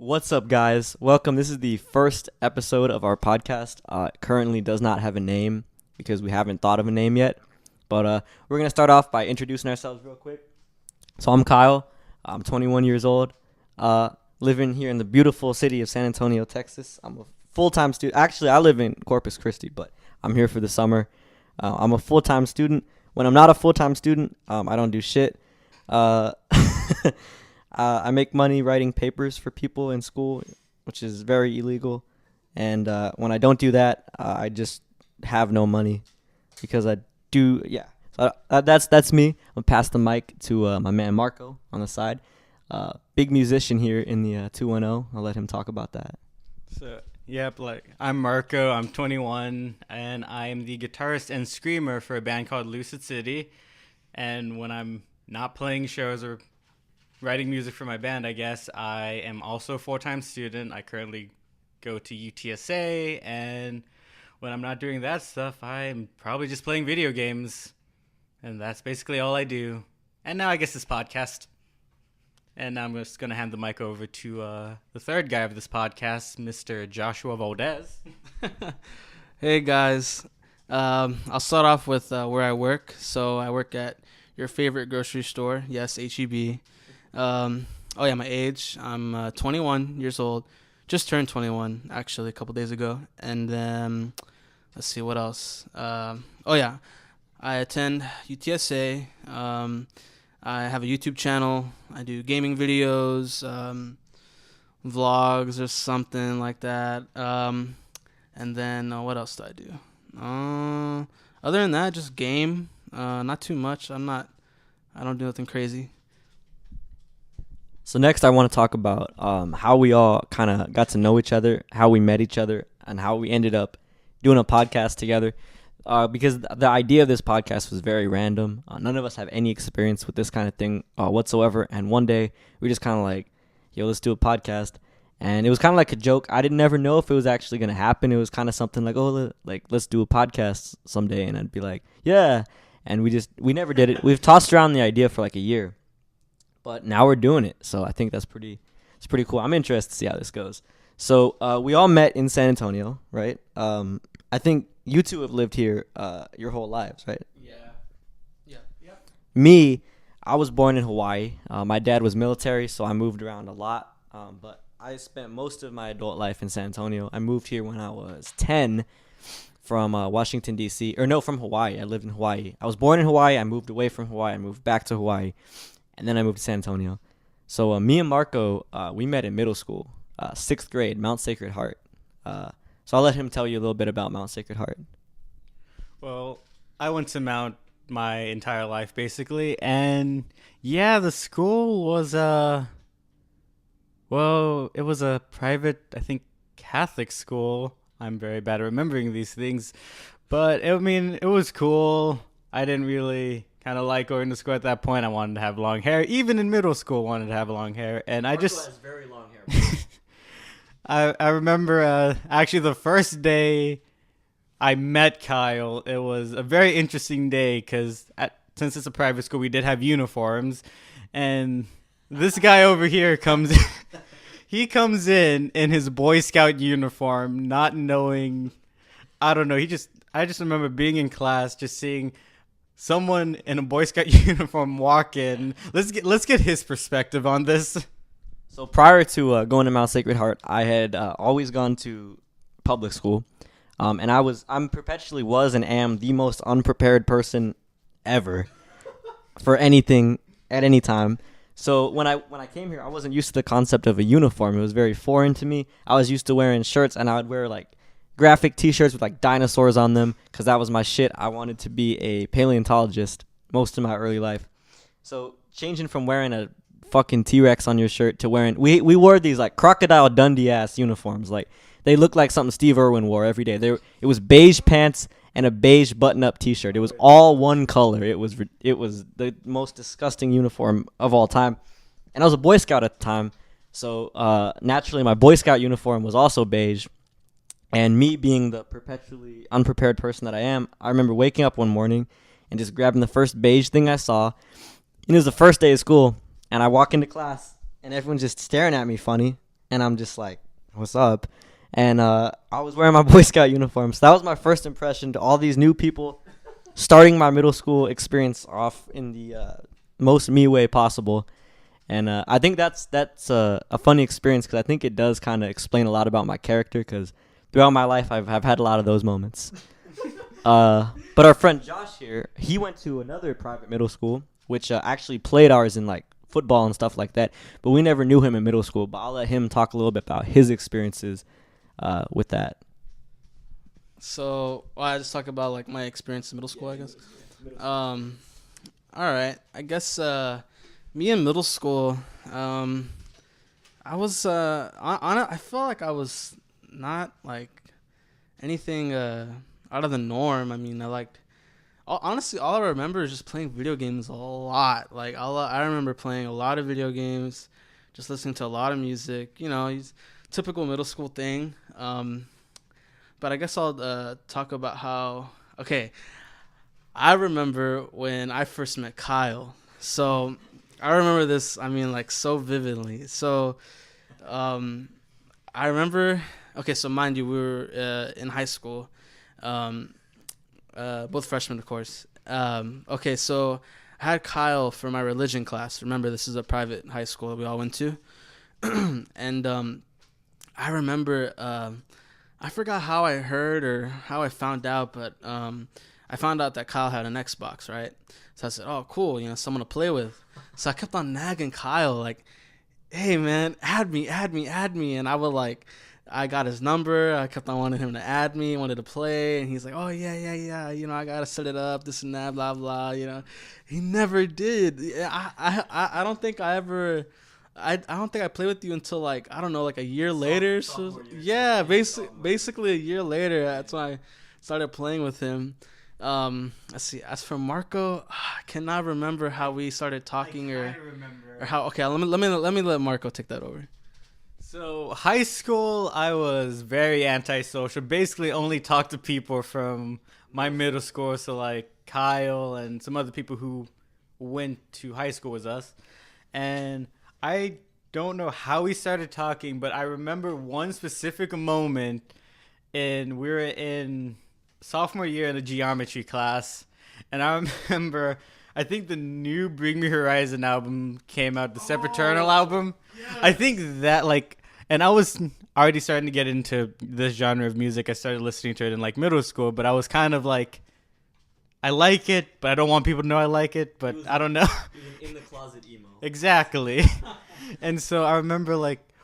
What's up, guys? Welcome. This is the first episode of our podcast. It currently does not have a name because we haven't thought of a name yet. But we're going to start off by introducing ourselves real quick. So I'm Kyle. I'm 21 years old, living here in the beautiful city of San Antonio, Texas. I'm a full-time student. Actually, I live in Corpus Christi, but I'm here for the summer. I'm a full-time student. When I'm not a full-time student, I don't do shit. I make money writing papers for people in school, which is very illegal. And when I don't do that, I just have no money because I do. Yeah, so that's me. I'm gonna pass the mic to my man Marco on the side. Big musician here in the 210. I'll let him talk about that. I'm Marco. I'm 21, and I am the guitarist and screamer for a band called Lucid City. And when I'm not playing shows or writing music for my band, I guess, I am also a full-time student. I currently go to UTSA, and when I'm not doing that stuff, I'm probably just playing video games. And that's basically all I do. And now I guess this podcast. And I'm just going to hand the mic over to the third guy of this podcast, Mr. Joshua Valdez. Hey, guys. I'll start off with where I work. So I work at your favorite grocery store. Yes, H-E-B. My age. I'm 21 years old. Just turned 21, actually, a couple days ago. And then, let's see, what else? I attend UTSA. I have a YouTube channel. I do gaming videos, vlogs or something like that. And then what else do I do? Other than that, just game. Not too much. I don't do nothing crazy. So next I want to talk about how we all kind of got to know each other, how we met each other, and how we ended up doing a podcast together. Because the idea of this podcast was very random. None of us have any experience with this kind of thing whatsoever. And one day we just kind of like, yo, let's do a podcast. And it was kind of like a joke. I didn't never know if it was actually going to happen. It was kind of something like, let's do a podcast someday. And I'd be like, yeah. And we never did it. We've tossed around the idea for like a year. But now we're doing it. So I think it's pretty cool. I'm interested to see how this goes. So we all met in San Antonio, right? I think you two have lived here your whole lives, right? Yeah. Me, I was born in Hawaii. My dad was military, so I moved around a lot. But I spent most of my adult life in San Antonio. I moved here when I was 10 from Washington, D.C. From Hawaii. I lived in Hawaii. I was born in Hawaii. I moved away from Hawaii. I moved back to Hawaii. And then I moved to San Antonio. So me and Marco, we met in middle school, 6th grade, Mount Sacred Heart. So I'll let him tell you a little bit about Mount Sacred Heart. Well, I went to Mount my entire life, basically. And, yeah, the school was, it was a private, I think, Catholic school. I'm very bad at remembering these things. But, it was cool. I didn't really kind of like going to school at that point. I wanted to have long hair. Even in middle school, wanted to have long hair. And Marco has very long hair. I remember actually the first day I met Kyle, it was a very interesting day because since it's a private school, we did have uniforms. And this guy over here comes he comes in his Boy Scout uniform, not knowing, I don't know. I just remember being in class, just seeing someone in a Boy Scout uniform walk in. Let's get his perspective on this. So prior to going to Mount Sacred Heart, I had always gone to public school, and I'm perpetually was and am the most unprepared person ever for anything at any time. So when I came here, I wasn't used to the concept of a uniform. It was very foreign to me. I was used to wearing shirts, and I would wear like graphic T-shirts with like dinosaurs on them because that was my shit. I wanted to be a paleontologist most of my early life. So changing from wearing a fucking T-Rex on your shirt to wearing we wore these like Crocodile Dundee ass uniforms. Like they looked like something Steve Irwin wore every day. It was beige pants and a beige button-up T-shirt. It was all one color. It was the most disgusting uniform of all time. And I was a Boy Scout at the time, so naturally my Boy Scout uniform was also beige. And me being the perpetually unprepared person that I am, I remember waking up one morning and just grabbing the first beige thing I saw. And it was the first day of school. And I walk into class, and everyone's just staring at me funny. and I'm just like, "What's up?" And I was wearing my Boy Scout uniform, so that was my first impression to all these new people. Starting my middle school experience off in the most me way possible, and I think that's a funny experience because I think it does kind of explain a lot about my character. Because throughout my life, I've had a lot of those moments. But our friend Josh here, he went to another private middle school, which actually played ours in like football and stuff like that. But we never knew him in middle school. But I'll let him talk a little bit about his experiences with that. So I just talk about like my experience in middle school, I guess. All right, I guess me in middle school, I was I felt like I was not like anything out of the norm. I mean, honestly, all I remember is just playing video games a lot. Like I remember playing a lot of video games, just listening to a lot of music. Typical middle school thing. But I guess I'll talk about how. Okay, I remember when I first met Kyle. So I remember this. I mean, like so vividly. So, I remember. Okay, so mind you, we were in high school. Both freshmen, of course. Okay, so I had Kyle for my religion class. Remember, this is a private high school that we all went to. And I remember, I forgot how I heard or how I found out, but I found out that Kyle had an Xbox, right? So I said, oh, cool, someone to play with. So I kept on nagging Kyle, like, hey, man, add me. And I would, I got his number. I kept on wanting him to add me, wanted to play. And he's like, oh, yeah. I got to set it up, this and that, blah, blah, He never did. I don't think I ever... I don't think I played with you until I don't know, a year later. So yeah, basically a year later. That's when I started playing with him. Let's see. As for Marco, I cannot remember how we started talking or how. Okay, let me let Marco take that over. So high school, I was very antisocial. Basically, only talked to people from my middle school. So like Kyle and some other people who went to high school with us, and I don't know how we started talking, but I remember one specific moment, and we were in sophomore year in a geometry class, and I remember, I think the new Bring Me Horizon album came out, the Sempiternal album. Yes. I think that and I was already starting to get into this genre of music. I started listening to it in middle school, but I was kind of I like it, but I don't want people to know I like it, but I don't know. In the closet emo. Exactly. And so I remember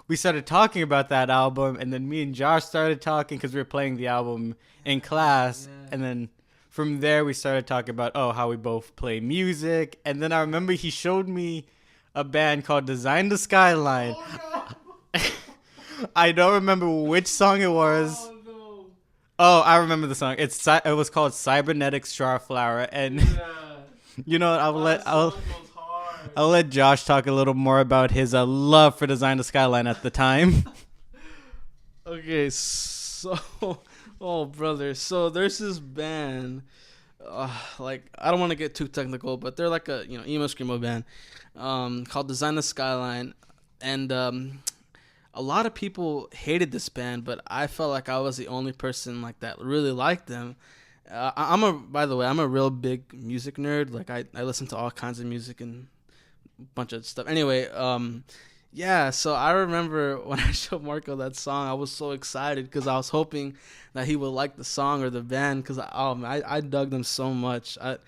we started talking about that album, and then me and Josh started talking because we were playing the album in class. Yeah. And then from there we started talking about how we both play music. And then I remember he showed me a band called Design the Skyline. Oh, no. I don't remember which song it was. Oh, I remember the song. It was called Cybernetic Starflower, and I'll let Josh talk a little more about his love for Design the Skyline at the time. Okay, so brother, so there's this band. I don't want to get too technical, but they're a emo screamo band, called Design the Skyline, and a lot of people hated this band, but I felt like I was the only person that really liked them. By the way, I'm a real big music nerd. I listen to all kinds of music and a bunch of stuff. Anyway, yeah, so I remember when I showed Marco that song, I was so excited because I was hoping that he would like the song or the band because I dug them so much. I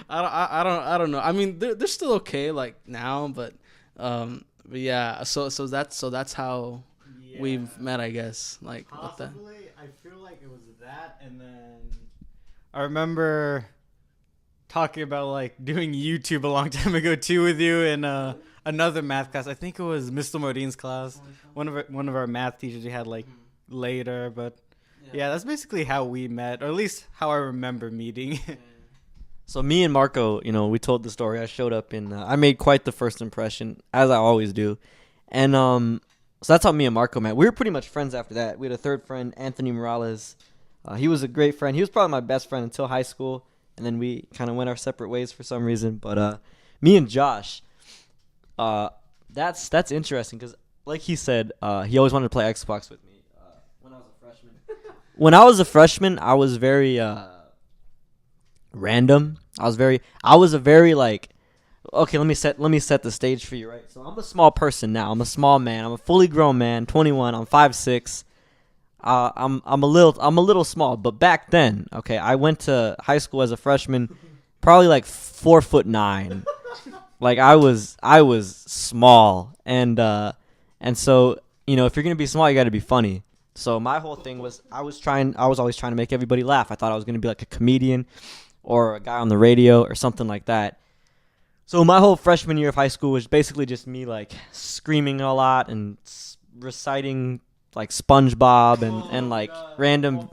don't know. I mean, they're still okay now, but yeah. So that's how we've met, I guess. Possibly, I feel like it was that, and then I remember talking about doing YouTube a long time ago too with you in another math class. I think it was Mr. Modine's class. One of our math teachers we had later, but yeah, that's basically how we met, or at least how I remember meeting. So me and Marco, we told the story. I showed up I made quite the first impression, as I always do, and so that's how me and Marco met. We were pretty much friends after that. We had a third friend, Anthony Morales. He was a great friend. He was probably my best friend until high school. And then we kind of went our separate ways for some reason. But me and Josh, That's interesting because, like he said, he always wanted to play Xbox with me when I was a freshman. When I was a freshman, I was very random. I was a very like. Okay, let me set the stage for you, right? So I'm a small person now. I'm a small man. I'm a fully grown man, 21. I'm 5'6". I'm a little small, but back then, okay, I went to high school as a freshman, probably like 4'9". Like I was small, and so if you're gonna be small, you got to be funny. So my whole thing was I was always trying to make everybody laugh. I thought I was gonna be like a comedian or a guy on the radio or something like that. So my whole freshman year of high school was basically just me like screaming a lot and reciting like SpongeBob and like random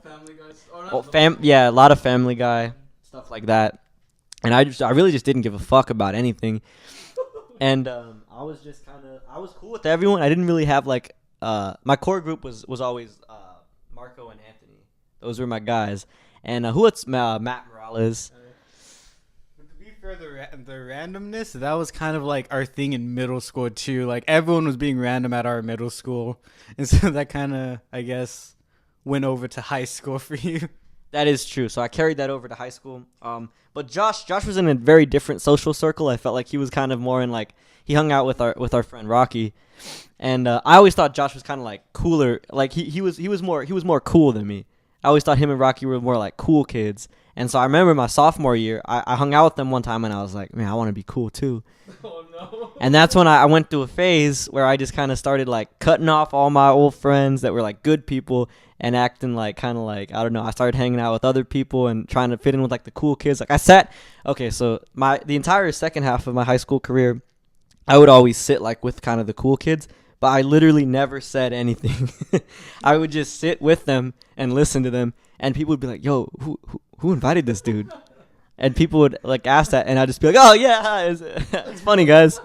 a lot of Family Guy stuff like that. And I really just didn't give a fuck about anything. And I was just I was cool with everyone. I didn't really have like my core group was always Marco and Anthony. Those were my guys. And Matt Morales. For the randomness, that was kind of like our thing in middle school too. Like everyone was being random at our middle school, and so that kind of, I guess, went over to high school for you. That is true. So I carried that over to high school. But Josh was in a very different social circle. I felt like he was kind of more in like he hung out with our friend Rocky, and I always thought Josh was kind of like cooler. Like he was more cool than me. I always thought him and Rocky were more like cool kids. And so I remember my sophomore year, I hung out with them one time and I was like, man, I want to be cool too. Oh, no. And that's when I went through a phase where I just kind of started like cutting off all my old friends that were like good people and acting like kind of like, I don't know, I started hanging out with other people and trying to fit in with like the cool kids. Like so the entire second half of my high school career, I would always sit like with kind of the cool kids, but I literally never said anything. I would just sit with them and listen to them. And people would be like, yo, who invited this dude? And people would like ask that, and I'd just be like, oh yeah, it's funny, guys.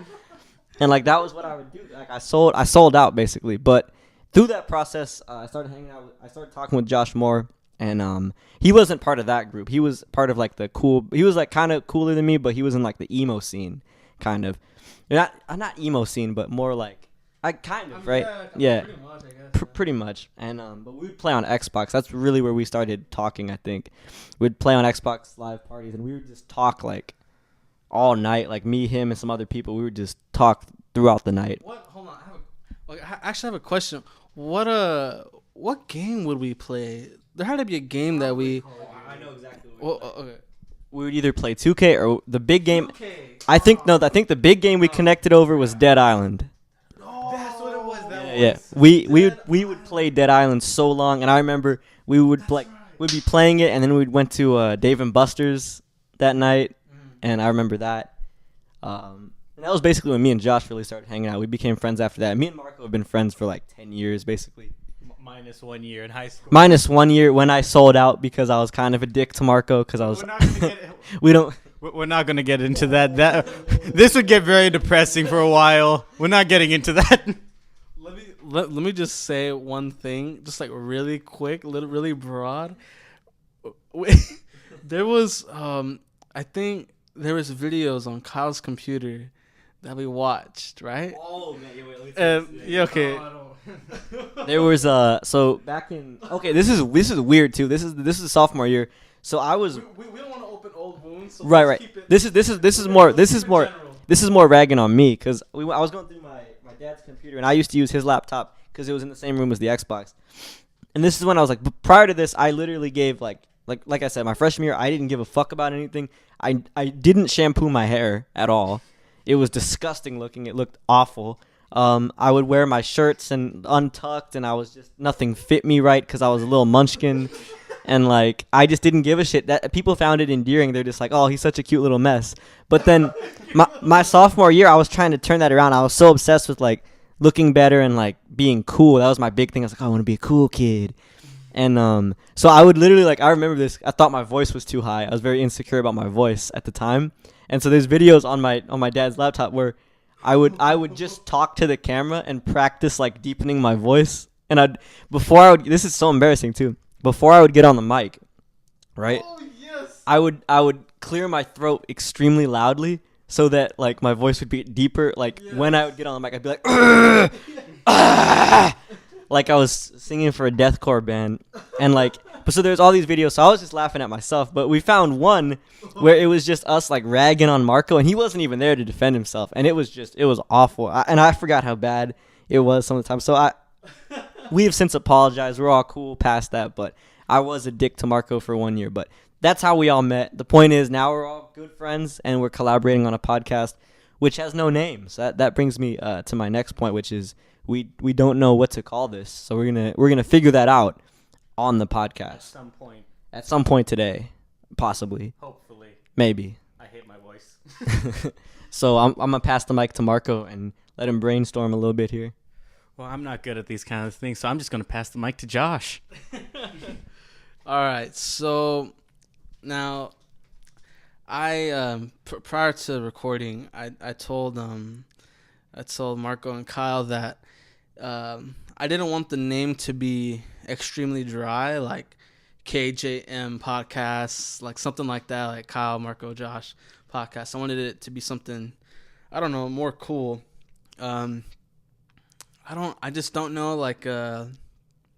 And like that was what I would do. Like I sold out basically. But through that process, I started hanging out. I started talking with Josh Moore, and he wasn't part of that group. He was part of like the cool. He was like kind of cooler than me, but he was in like the emo scene, kind of. Not emo scene, but more like. Right? Yeah. Pretty much, I guess. Pretty much. And but we would play on Xbox. That's really where we started talking, I think. We'd play on Xbox live parties, and we would just talk like all night. Like me, him, and some other people. We would just talk throughout the night. Hold on. I actually have a question. What game would we play? There had to be a game that we. I know exactly what we okay. We would either play 2K or the big game. 2K. I think the big game we connected over was Dead Island. Yeah, we would play Dead Island so long, and I remember we'd be playing it, and then we went to Dave and Buster's that night, and I remember that. And that was basically when me and Josh really started hanging out. We became friends after that. Me and Marco have been friends for like 10 years, basically. Minus 1 year in high school. Minus 1 year when I sold out because I was kind of a dick to Marco because I was. We're not gonna get into that. This would get very depressing for a while. We're not getting into that. Let me just say one thing, just like really quick, really broad. There was, I think there was videos on Kyle's computer that we watched, right? Oh man, yeah, okay. There was so back in this is weird too. This is sophomore year. So I was. We don't want to open old wounds. So right. This is more ragging on me because I was going through my dad's computer, and I used to use his laptop because it was in the same room as the Xbox. And this is when I was like, prior to this, I literally gave like I said, my freshman year, I didn't give a fuck about anything. I didn't shampoo my hair at all. It was disgusting looking. It looked awful. I would wear my shirts and untucked, and I was just nothing fit me right because I was a little munchkin. And like I just didn't give a shit. That people found it endearing. They're just like, oh, he's such a cute little mess. But then my sophomore year, I was trying to turn that around. I was so obsessed with like looking better and like being cool. That was my big thing. I was like, I want to be a cool kid. And so I would literally like I remember this. I thought my voice was too high. I was very insecure about my voice at the time. And so there's videos on my dad's laptop where I would just talk to the camera and practice like deepening my voice. And this is so embarrassing too. Before I would get on the mic, right? Oh, yes. I would clear my throat extremely loudly so that like my voice would be deeper. Like when I would get on the mic, I'd be like, "Ah!" Like I was singing for a deathcore band, and like, but so there's all these videos. So I was just laughing at myself. But we found one where it was just us like ragging on Marco, and he wasn't even there to defend himself, and it was awful. And I forgot how bad it was some of the time. So we have since apologized. We're all cool past that, but I was a dick to Marco for 1 year. But that's how we all met. The point is now we're all good friends, and we're collaborating on a podcast which has no name. So that brings me to my next point, which is we don't know what to call this. So we're gonna figure that out on the podcast at some point today, possibly, Hopefully. maybe. I hate my voice. So I'm gonna pass the mic to Marco and let him brainstorm a little bit here. Well, I'm not good at these kind of things, so I'm just going to pass the mic to Josh. All right. So now, prior to recording, I told Marco and Kyle that I didn't want the name to be extremely dry, like KJM podcasts, like something like that, like Kyle, Marco, Josh podcast. I wanted it to be something, I don't know, more cool. I just don't know like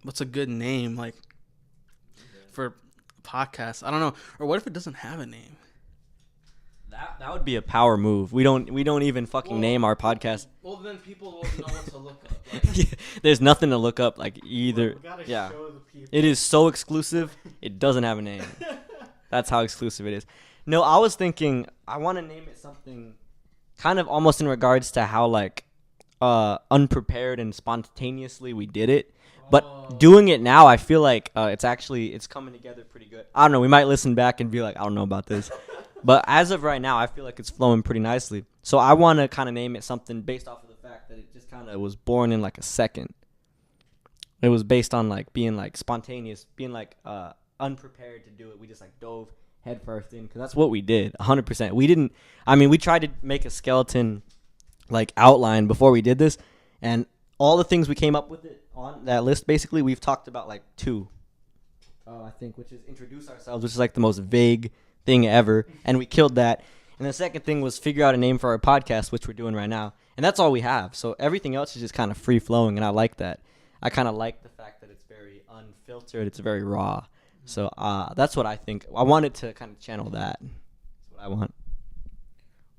what's a good name like for a podcast. I don't know. Or what if it doesn't have a name? That would be a power move. We don't even fucking name our podcast. Well, then people won't know what to look up. Like, There's nothing to look up like either. We gotta Yeah. show the people. It is so exclusive. It doesn't have a name. That's how exclusive it is. No, I was thinking I want to name it something kind of almost in regards to how like unprepared and spontaneously we did it. But doing it now, I feel like it's coming together pretty good. I don't know. We might listen back and be like, I don't know about this. But as of right now, I feel like it's flowing pretty nicely. So I want to kind of name it something based off of the fact that it just kind of was born in like a second. It was based on like being like spontaneous, being like unprepared to do it. We just like dove headfirst in because that's what we did, 100%. We tried to make a skeleton like outline before we did this, and all the things we came up with it on that list, basically, we've talked about like two, I think, which is introduce ourselves, which is like the most vague thing ever, and we killed that. And the second thing was figure out a name for our podcast, which we're doing right now, and that's all we have. So everything else is just kind of free flowing, and I like that. I kind of like the fact that it's very unfiltered, it's very raw. So that's what I think. I wanted to kind of channel that. That's what I want.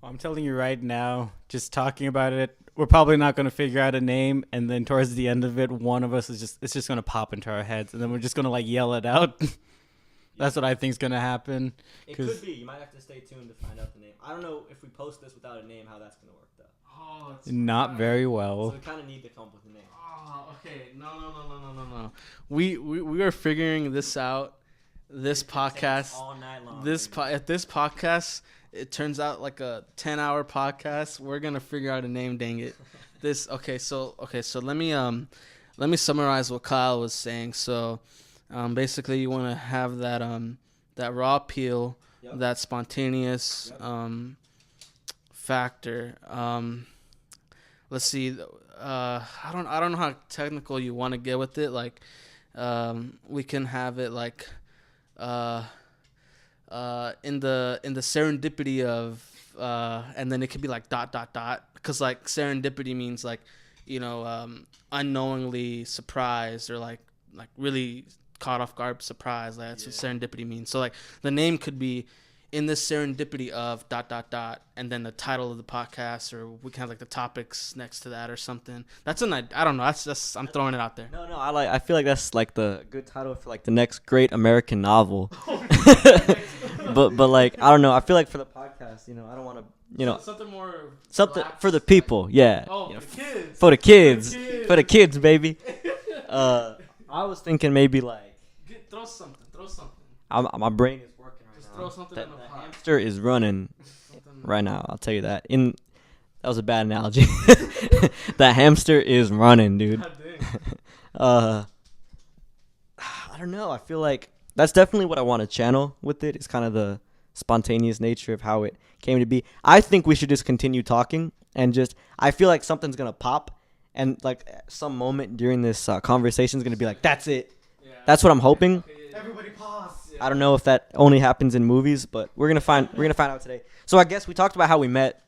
Well, I'm telling you right now, just talking about it, we're probably not going to figure out a name, and then towards the end of it, one of us it's just going to pop into our heads, and then we're just going to like yell it out. That's what I think is going to happen. It could be. You might have to stay tuned to find out the name. I don't know if we post this without a name, how that's going to work, though. oh, it's Not very So well. we kind of need to come up with a name. Oh, okay. No. We are figuring this out. This podcast. All night long. If this podcast, it turns out like a 10-hour podcast, we're gonna figure out a name. Dang it! So let me summarize what Kyle was saying. So, basically, you want to have that raw appeal, Yep. that spontaneous factor. Let's see. I don't know how technical you want to get with it. Like, we can have it like. In the serendipity of and then it could be like ... because like serendipity means like unknowingly surprised or like really caught off guard surprise. Like that's what serendipity means. So like the name could be in this serendipity of ... and then the title of the podcast, or we can have like the topics next to that or something. That's I don't know. That's just I'm throwing it out there. No, I feel like that's like the good title for like the next great American novel. but like I don't know. I feel like for the podcast, I don't want to, Something more something relaxed, for the people. Yeah. Oh, the kids. For the kids. For the kids, baby. I was thinking maybe like Throw something. my brain is working right Just now. throw something in the pot. Hamster is running right now. I'll tell you that. That was a bad analogy. That hamster is running, dude. God dang. I don't know. I feel like that's definitely what I want to channel with it. It's kind of the spontaneous nature of how it came to be. I think we should just continue talking and I feel like something's going to pop and like some moment during this conversation is going to be like, that's it. Yeah. That's what I'm hoping. Everybody pause. I don't know if that only happens in movies, but we're gonna find out today. So I guess we talked about how we met.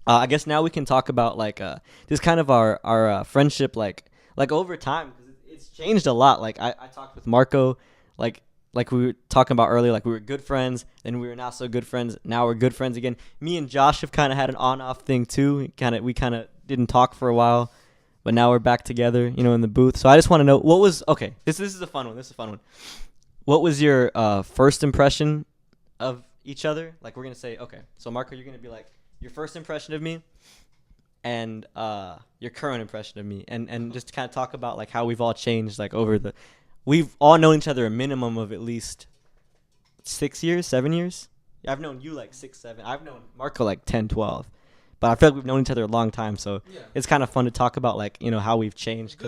I guess now we can talk about like just kind of our friendship like over time, because it's changed a lot. Like I talked with Marco, like we were talking about earlier, like we were good friends, then we were not so good friends. Now we're good friends again. Me and Josh have kind of had an on-off thing too. We kind of didn't talk for a while, but now we're back together, in the booth. So I just want to know what was okay. This is a fun one. This is a fun one. What was your first impression of each other? Like we're gonna say, okay. So Marco, you're gonna be like your first impression of me, and your current impression of me, and just kind of talk about like how we've all changed like over the. We've all known each other a minimum of at least 6 years, 7 years. Yeah, I've known you like 6, 7. I've known Marco like 10, 12. But I feel like we've known each other a long time, so it's kind of fun to talk about like how we've changed.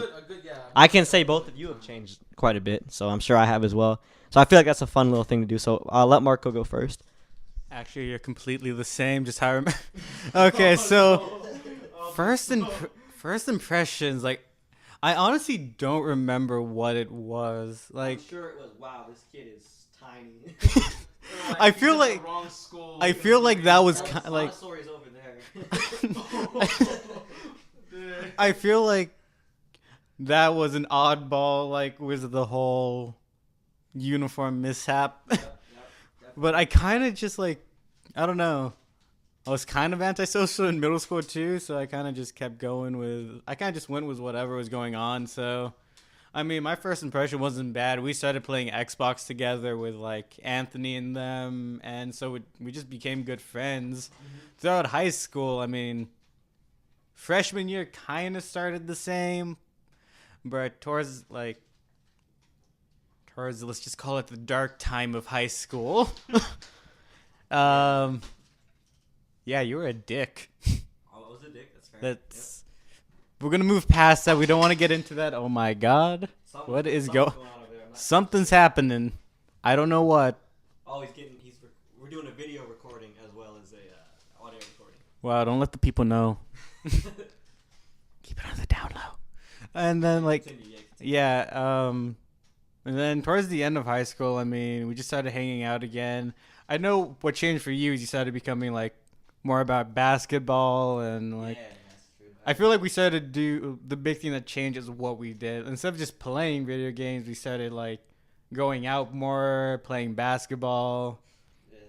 I can say both of you have changed quite a bit, so I'm sure I have as well. So I feel like that's a fun little thing to do. So I'll let Marco go first. Actually, you're completely the same. Just how I remember. Okay, so first impressions, like I honestly don't remember what it was. Like, I'm sure it was, wow, this kid is tiny. I feel like that was kind of like. Stories over there. I feel like that was an oddball, like with the whole uniform mishap. But I kind of just like, I don't know. I was kind of antisocial in middle school too, so I kind of just kept going with. I kind of just went with whatever was going on. So, I mean, my first impression wasn't bad. We started playing Xbox together with like Anthony and them, and so we just became good friends throughout high school. I mean, freshman year kind of started the same, but towards let's just call it the dark time of high school. Yeah, you were a dick. I was a dick. That's fair. We're gonna move past that. We don't want to get into that. Oh my God, what is going? Something's happening. I don't know what. Oh, we're doing a video recording as well as a audio recording. Wow, don't let the people know. Keep it on the down low. And then and then towards the end of high school, I mean, we just started hanging out again. I know what changed for you is you started becoming like more about basketball and like. Yeah, that's true. I feel like we started to do the big thing that changed is what we did. Instead of just playing video games, we started like going out more, playing basketball. Yeah.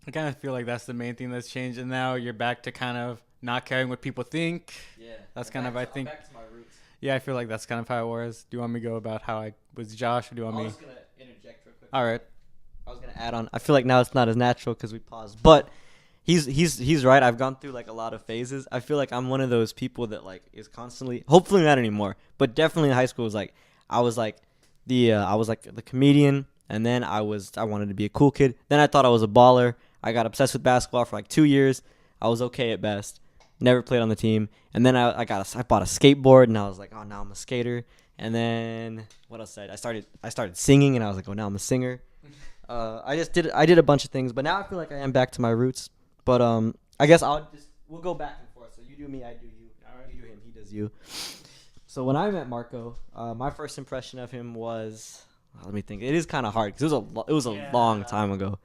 I kind of feel like that's the main thing that's changed, and now you're back to kind of not caring what people think. Yeah. That's kind of, I think. I'm back to my roots. Yeah, I feel like that's kind of how it was. Do you want me to go about how I was Josh, or do you want I me? was gonna interject real quick. All right. I was gonna add on. I feel like now it's not as natural because we paused, but he's right. I've gone through like a lot of phases. I feel like I'm one of those people that like is constantly, hopefully not anymore, but definitely in high school was like I was like the comedian, and then I wanted to be a cool kid. Then I thought I was a baller. I got obsessed with basketball for like 2 years. I was okay at best. Never played on the team. And then I bought a skateboard, and I was like, oh, now I'm a skater. And then what else did I started singing, and I was like, oh, now I'm a singer. I did a bunch of things, but now I feel like I am back to my roots. But I guess we'll go back and forth. So you do me, I do you. All right. You do him, he does you. So when I met Marco, my first impression of him was, let me think. It is kind of hard because it was a long time ago.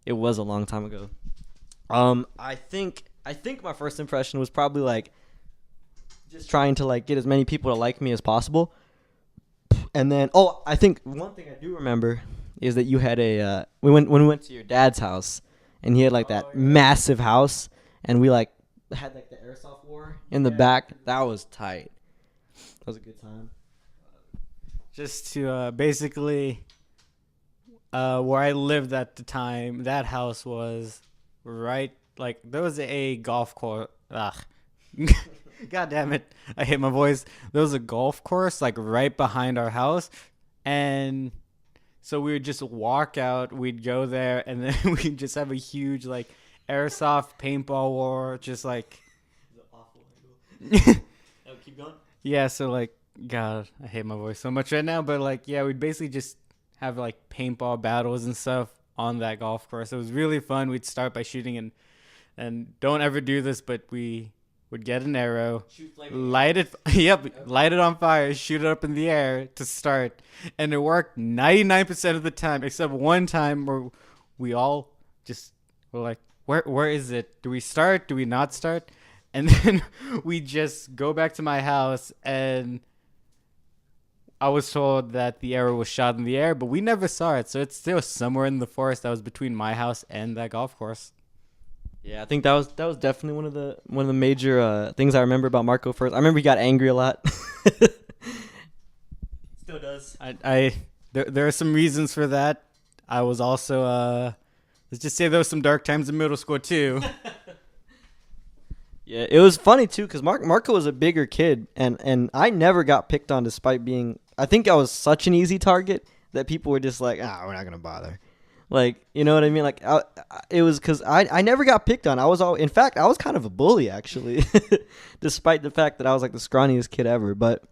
It was a long time ago. I think my first impression was probably like just trying to like get as many people to like me as possible. And then I think one thing I do remember is that you had when we went to your dad's house, and he had like that massive house, and we like had like the airsoft war in the back. That was tight. That was a good time. Just to basically where I lived at the time, that house was right, like there was a golf course. God damn it, I hate my voice. There was a golf course like right behind our house, and so we would just walk out, we'd go there, and then we'd just have a huge like airsoft paintball war, just like. Keep going. Yeah, so like, God, I hate my voice so much right now, but like, yeah, we'd basically just have like paintball battles and stuff on that golf course. It was really fun. We'd start by shooting, and don't ever do this, but we would get an arrow, light it, light it on fire, shoot it up in the air to start, and it worked 99% of the time, except one time where we all just were like, where is it? Do we start? Do we not start? And then we just go back to my house, and I was told that the arrow was shot in the air, but we never saw it, so it's still somewhere in the forest that was between my house and that golf course. Yeah, I think that was definitely one of the major things I remember about Marco first. I remember he got angry a lot. Still does. There are some reasons for that. I was also let's just say there was some dark times in middle school too. Yeah, it was funny too because Marco was a bigger kid, and I never got picked on despite being. I think I was such an easy target that people were just like, we're not gonna bother. Like, you know what I mean? Like, it was because I never got picked on. In fact, I was kind of a bully actually, despite the fact that I was like the scrawniest kid ever. But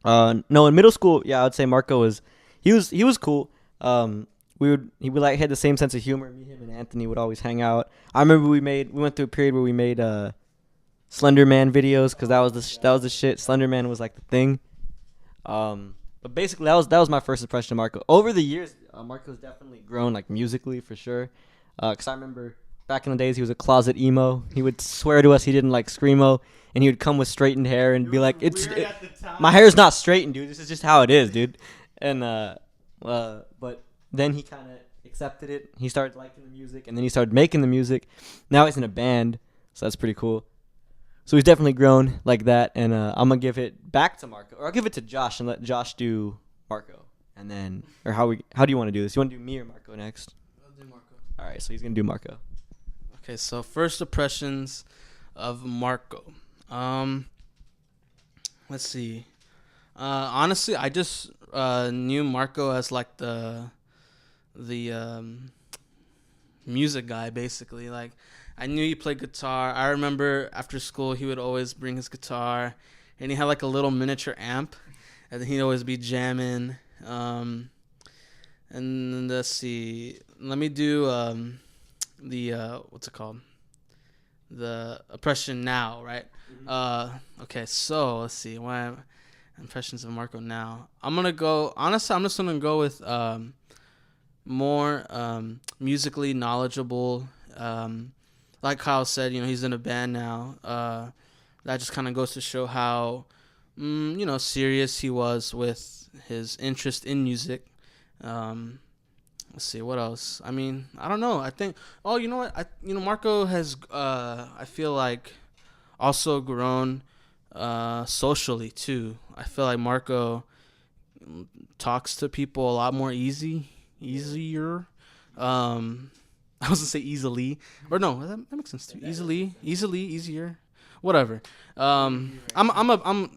no, in middle school, yeah, I would say Marco was cool. He would like had the same sense of humor. Me, him, and Anthony would always hang out. I remember we went through a period where we made Slender Man videos because that was the shit. Slender Man was like the thing. But basically that was my first impression of Marco. Over the years, Marco's definitely grown like musically for sure. Because I remember back in the days he was a closet emo. He would swear to us he didn't like screamo, and he would come with straightened hair and be like, my hair's not straightened, dude. This is just how it is, dude. And but then he kind of accepted it. He started liking the music, and then he started making the music. Now he's in a band, so that's pretty cool. So he's definitely grown like that, and I'm gonna give it back to Marco, or I'll give it to Josh and let Josh do Marco, and then how do you want to do this? You want to do me or Marco next? I'll do Marco. All right, so he's gonna do Marco. Okay, so first impressions of Marco. Let's see. Honestly, I just knew Marco as like the music guy, basically. Like, I knew he played guitar. I remember after school he would always bring his guitar, and he had like a little miniature amp, and he'd always be jamming. And let's see. Let me do the what's it called? The impression now, right? Mm-hmm. Okay, so let's see. What impressions of Marco now? I'm just gonna go with more musically knowledgeable. Like Kyle said, he's in a band now. That just kind of goes to show how, serious he was with his interest in music. Let's see, what else? I mean, I don't know. I think, you know what? Marco has, I feel like, also grown socially, too. I feel like Marco talks to people a lot more easier. I was gonna say easily, or no, that makes sense too. Easier, whatever. I'm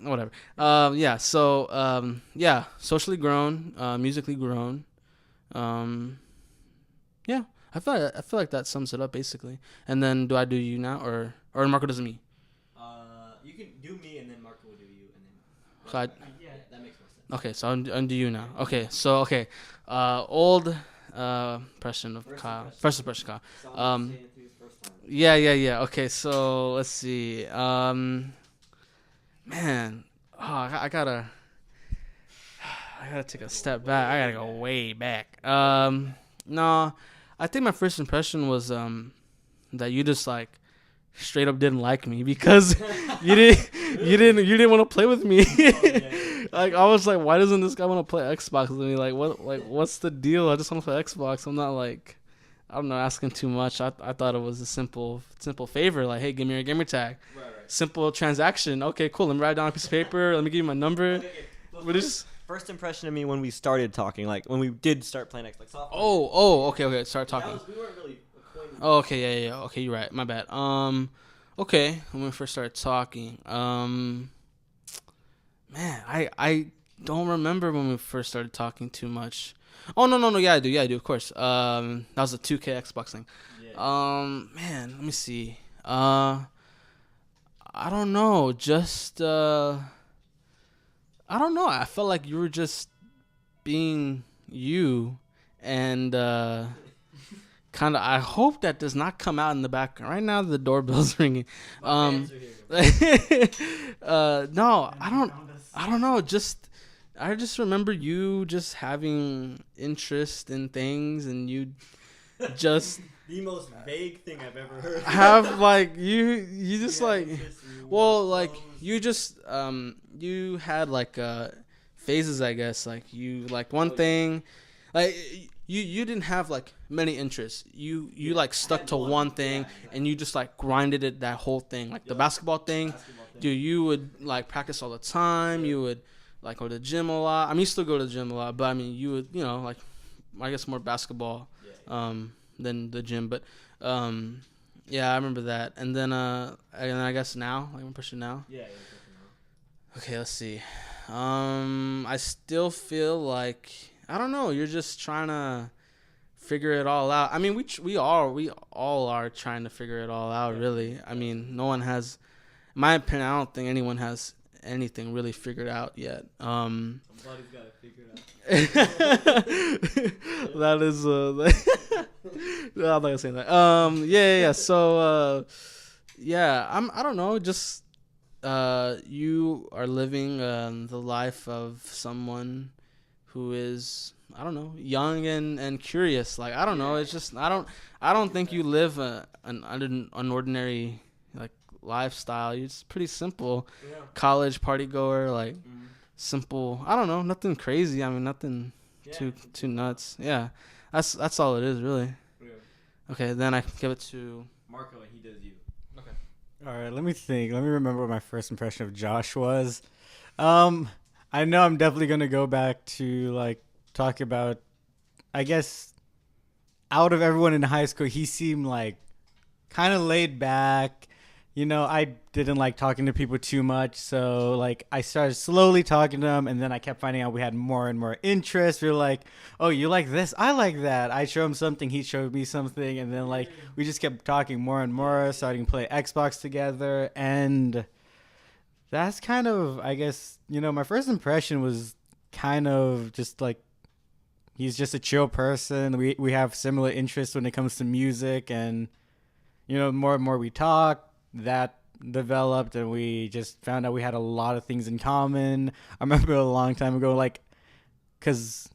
whatever. Yeah. So yeah, socially grown, musically grown. Yeah, I feel like that sums it up basically. And then do I do you now, or Marco does me? You can do me, and then Marco will do you, and then. So yeah, that makes more sense. Okay, so I'm do you now. Okay, so old. Impression of Kyle. First impression of Kyle. Yeah. Okay, so let's see. Man, I gotta take a step back. I gotta go way back. No, I think my first impression was that you just like straight up didn't like me because you didn't want to play with me. Like, I was like, why doesn't this guy want to play Xbox with me? Like, what's the deal? I just want to play Xbox. I'm not like, I don't know, asking too much. I thought it was a simple favor. Like, hey, give me your gamer tag. Right. Simple transaction. Okay, cool. Let me write down a piece of paper. Let me give you my number. Okay. First impression of me when we started talking, like when we did start playing Xbox. Okay. Start talking. We weren't really acquainted. Oh, okay, yeah. Okay, you're right. My bad. Okay, when we first started talking, man, I don't remember when we first started talking too much. Oh no, yeah I do, of course. That was a 2K Xbox thing. Yeah. Man, let me see. I don't know, just I don't know. I felt like you were just being you, and kind of. I hope that does not come out in the background. Right now, the doorbell's ringing. No, I don't know. I just remember you just having interest in things, and you just the most vague thing I've ever heard. have like you just like, well, like you just you had like phases, I guess. Like you like one thing, like you didn't have like many interests. You like stuck to one thing, and you just like grinded it, that whole thing. Like the basketball thing, dude, you would like practice all the time. You would like go to the gym a lot. I mean, you still go to the gym a lot, but I mean, you would, like, I guess more basketball than the gym. But yeah, I remember that. And then I guess now, like, I'm pushing now. Yeah. Okay, let's see. I still feel like, I don't know, you're just trying to figure it all out. I mean, we all are trying to figure it all out, really. I mean, no one has, in my opinion, I don't think anyone has anything really figured out yet. Somebody's got to figure it out. That is no, I'm not gonna say that. Yeah. So I don't know, just you are living the life of someone who is, I don't know, young and curious. Like, I don't know, it's just I don't think you live an ordinary like lifestyle. It's pretty simple. College party goer, like simple. I don't know, nothing crazy. I mean, nothing too nuts. Yeah, that's all it is, really. Okay, then I give it to Marco, and he does you. Okay. All right, let me think. Let me remember what my first impression of Josh was. I know I'm definitely gonna go back to like talk about, I guess, out of everyone in high school, he seemed like kind of laid back. I didn't like talking to people too much, so like I started slowly talking to him, and then I kept finding out we had more and more interest. We were like, "Oh, you like this? I like that." I show him something, he showed me something, and then like we just kept talking more and more, starting to play Xbox together, and that's kind of, I guess, my first impression was kind of just like he's just a chill person. We have similar interests when it comes to music, and more and more we talk, that developed, and we just found out we had a lot of things in common. I remember a long time ago, like, because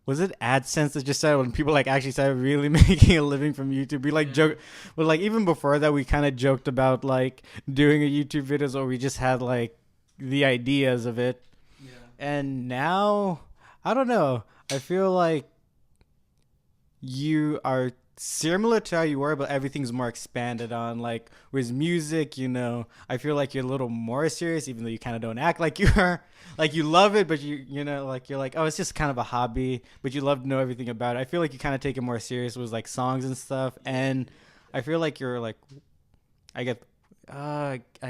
was it AdSense that just started when people like actually started really making a living from YouTube? We like joke, but like even before that, we kind of joked about like doing a YouTube videos, or we just had like the ideas of it. Yeah. And now, I don't know. I feel like you are similar to how you were, but everything's more expanded on. Like with music, I feel like you're a little more serious, even though you kind of don't act like you are. Like you love it, but like you're like, oh, it's just kind of a hobby, but you love to know everything about it. I feel like you kind of take it more serious with like songs and stuff, and I feel like you're like, I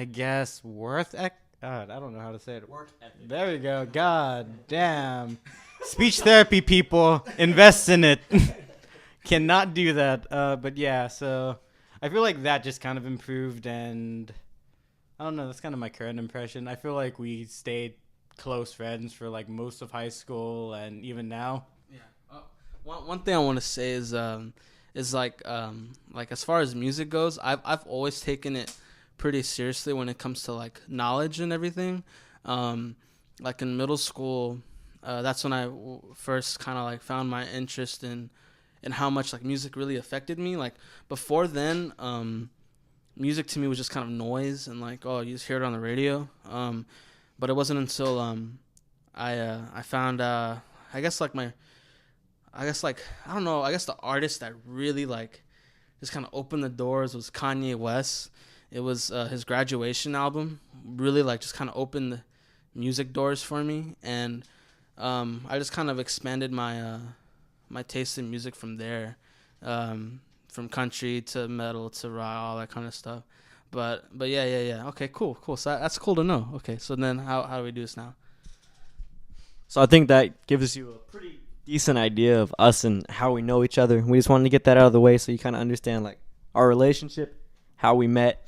guess worth. I don't know how to say it. Work ethic. There we go. God damn. Speech therapy, people, invest in it. Cannot do that. But yeah, so I feel like that just kind of improved, and I don't know, that's kind of my current impression. I feel like we stayed close friends for like most of high school and even now. Yeah. One thing I want to say is like as far as music goes, I've always taken it pretty seriously when it comes to like knowledge and everything. Like in middle school, that's when I first kind of like found my interest in how much like music really affected me. Like before then, music to me was just kind of noise and like, oh, you just hear it on the radio. But it wasn't until I found I guess the artist that really like just kind of opened the doors was Kanye West. It was his Graduation album really like just kind of opened the music doors for me, and I just kind of expanded my my taste in music from there, from country to metal to rock, all that kind of stuff. But yeah. Okay, cool. So that's cool to know. Okay, so then how do we do this now? So I think that gives you a pretty decent idea of us and how we know each other. We just wanted to get that out of the way so you kind of understand like our relationship, how we met,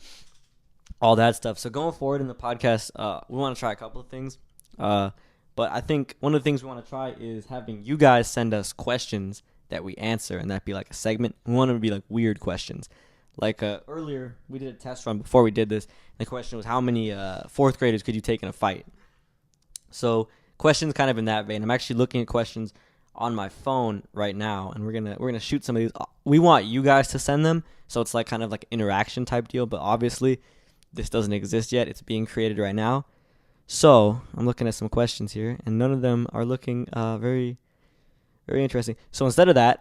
all that stuff. So going forward in the podcast, we want to try a couple of things. But I think one of the things we want to try is having you guys send us questions that we answer, and that'd be like a segment. We want them to be like weird questions. Like earlier, we did a test run before we did this. The question was, how many fourth graders could you take in a fight? So questions kind of in that vein. I'm actually looking at questions on my phone right now, and we're gonna shoot some of these. We want you guys to send them, so it's like kind of like interaction type deal. But obviously, this doesn't exist yet. It's being created right now. So I'm looking at some questions here, and none of them are looking very, very interesting. So instead of that,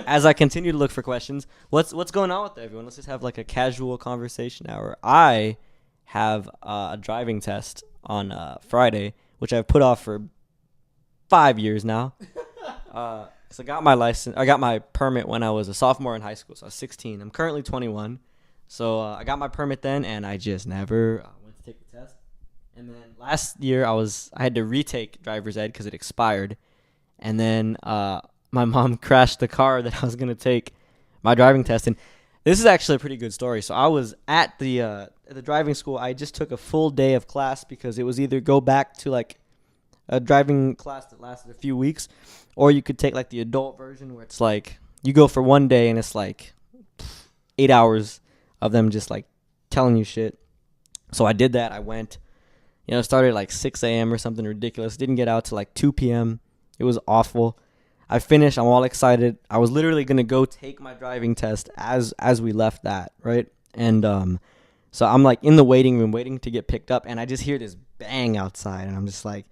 as I continue to look for questions, what's going on with everyone? Let's just have like a casual conversation hour. I have a driving test on Friday, which I've put off for 5 years now. So I got my license. I got my permit when I was a sophomore in high school, so I was 16. I'm currently 21. So I got my permit then, and I just never went to take the test. And then last year I had to retake driver's ed because it expired. And then my mom crashed the car that I was gonna take my driving test. And this is actually a pretty good story. So I was at the driving school. I just took a full day of class because it was either go back to like a driving class that lasted a few weeks, or you could take like the adult version where it's like you go for one day and it's like 8 hours of them just like telling you shit. So I did that. I went, started at like 6 a.m. or something ridiculous. Didn't get out till like 2 p.m. It was awful. I finished. I'm all excited. I was literally going to go take my driving test as we left that, right? And so I'm like in the waiting room waiting to get picked up, and I just hear this bang outside, and I'm just like,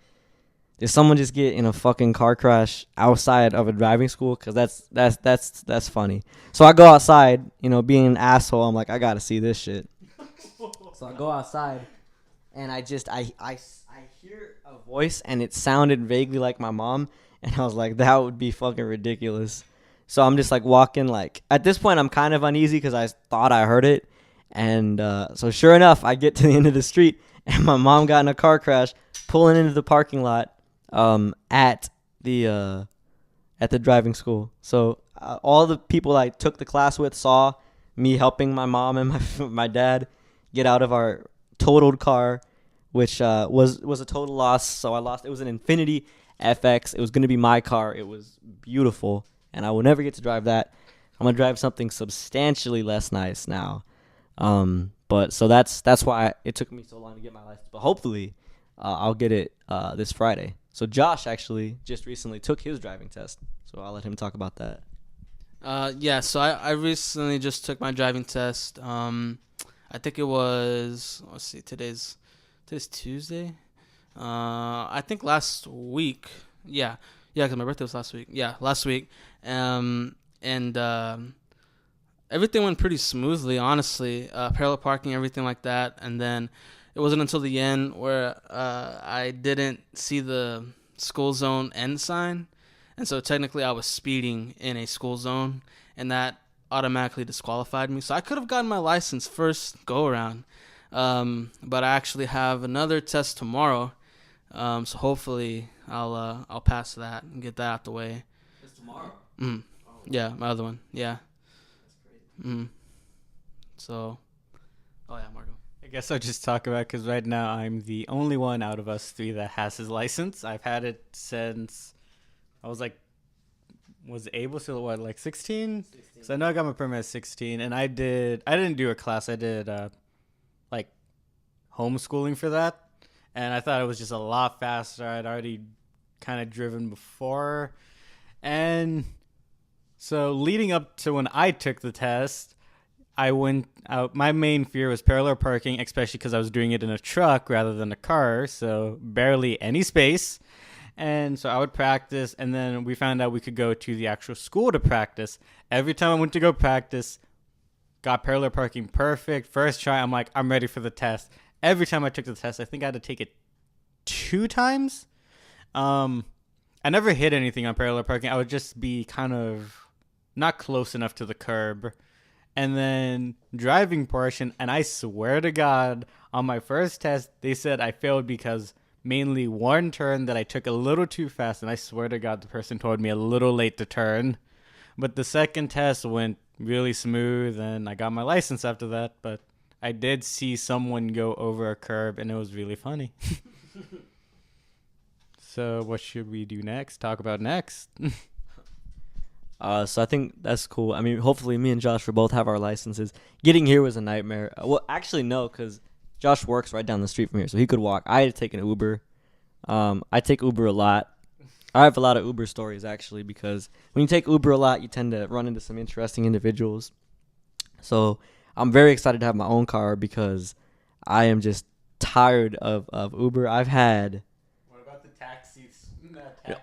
did someone just get in a fucking car crash outside of a driving school? Because that's funny. So I go outside, being an asshole. I'm like, I got to see this shit. So I go outside, and I hear a voice, and it sounded vaguely like my mom. And I was like, that would be fucking ridiculous. So I'm just like walking, like, at this point, I'm kind of uneasy because I thought I heard it. And so sure enough, I get to the end of the street, and my mom got in a car crash, pulling into the parking lot at the driving school. So all the people I took the class with saw me helping my mom and my dad get out of our totaled car, which was a total loss. So I lost. It was an Infiniti FX. It was going to be my car. It was beautiful, and I will never get to drive that. I'm gonna drive something substantially less nice now. But so that's why it took me so long to get my license. But hopefully, I'll get it this Friday. So Josh actually just recently took his driving test. So I'll let him talk about that. Yeah, so I recently just took my driving test. I think it was, let's see, today's Tuesday. I think last week. Yeah, because my birthday was last week. Yeah, last week. And everything went pretty smoothly, honestly. Parallel parking, everything like that. And then it wasn't until the end where I didn't see the school zone end sign. And so technically I was speeding in a school zone, and that automatically disqualified me. So I could have gotten my license first go around. But I actually have another test tomorrow. So hopefully I'll pass that and get that out the way. It's tomorrow? Mm. Oh. Yeah, my other one. Yeah. That's crazy. So, oh yeah, Marco. I guess I'll just talk about, because right now I'm the only one out of us three that has his license. I've had it since I was able to, like 16? So I know I got my permit at 16, and I didn't do a class. I did like homeschooling for that, and I thought it was just a lot faster. I'd already kind of driven before, and so leading up to when I took the test, I went out. My main fear was parallel parking, especially because I was doing it in a truck rather than a car, so barely any space. And so I would practice, and then we found out we could go to the actual school to practice. Every time I went to go practice, got parallel parking perfect. First try, I'm like, I'm ready for the test. Every time I took the test, I think I had to take it 2 times. I never hit anything on parallel parking. I would just be kind of not close enough to the curb. And then driving portion, and I swear to God, on my first test, they said I failed because mainly one turn that I took a little too fast, and I swear to God, the person told me a little late to turn. But the second test went really smooth, and I got my license after that. But I did see someone go over a curb, and it was really funny. So what should we do next? Talk about next? So I think that's cool. I mean, hopefully me and Josh will both have our licenses. Getting here was a nightmare. Well, actually no, because Josh works right down the street from here, so he could walk. I had to take an Uber. I take Uber a lot. I have a lot of Uber stories actually, because when you take Uber a lot, you tend to run into some interesting individuals. So I'm very excited to have my own car because I am just tired of Uber. I've had. What about the taxis?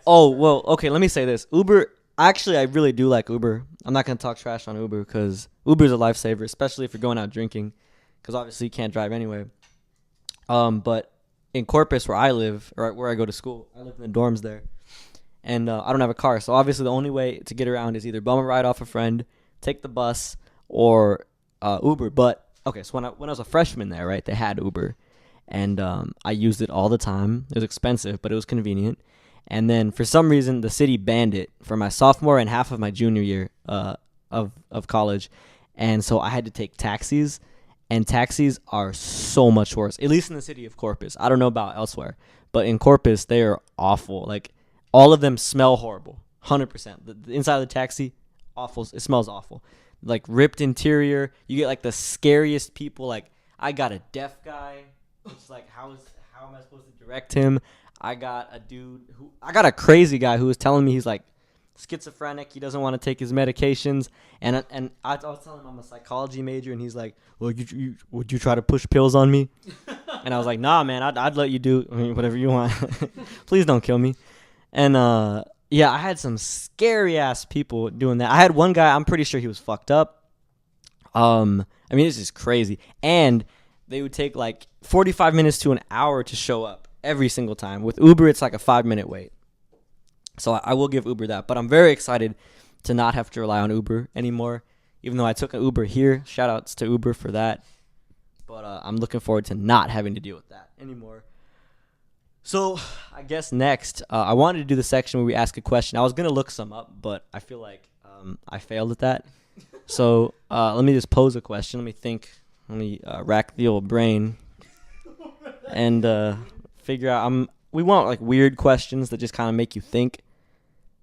Oh, well, okay, let me say this. Uber, actually, I really do like Uber. I'm not going to talk trash on Uber because Uber is a lifesaver, especially if you're going out drinking, because obviously you can't drive anyway. But in Corpus, where I live, or where I go to school, I live in the dorms there, and I don't have a car. So obviously the only way to get around is either bum a ride off a friend, take the bus, or Uber. But, okay, so when I was a freshman there, right, they had Uber, and I used it all the time. It was expensive, but it was convenient. And then for some reason, the city banned it for my sophomore and half of my junior year of college. And so I had to take taxis, and taxis are so much worse, at least in the city of Corpus. I don't know about elsewhere, but in Corpus, they are awful. Like, all of them smell horrible, 100%. The inside of the taxi, awful. It smells awful. Like, ripped interior. You get, like, the scariest people. Like, I got a deaf guy. It's like, how am I supposed to direct him? I got a crazy guy who was telling me he's like schizophrenic. He doesn't want to take his medications. And I was telling him I'm a psychology major, and he's like, well, would you try to push pills on me? And I was like, nah, man, I'd let you do whatever you want. Please don't kill me. And yeah, I had some scary ass people doing that. I had one guy, I'm pretty sure he was fucked up. I mean, it's just crazy. And they would take like 45 minutes to an hour to show up every single time. With Uber, it's like a 5-minute wait. So I will give Uber that. But I'm very excited to not have to rely on Uber anymore, even though I took an Uber here. Shout outs to Uber for that. But I'm looking forward to not having to deal with that anymore. So I guess next, I wanted to do the section where we ask a question. I was going to look some up, but I feel like I failed at that. So let me just pose a question. Let me think. Let me rack the old brain and figure out. We want like weird questions that just kind of make you think.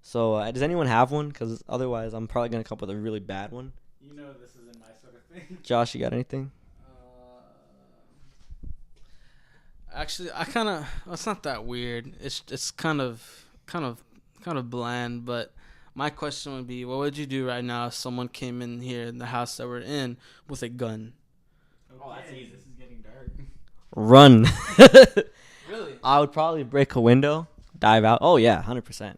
So does anyone have one? Because otherwise, I'm probably gonna come up with a really bad one. You know this isn't my sort of thing. Josh, you got anything? Actually, it's not that weird. It's kind of bland. But my question would be, what would you do right now if someone came in here in the house that we're in with a gun? Oh, that's easy. This is getting dark. Run. Really? I would probably break a window, dive out. Oh yeah, 100%.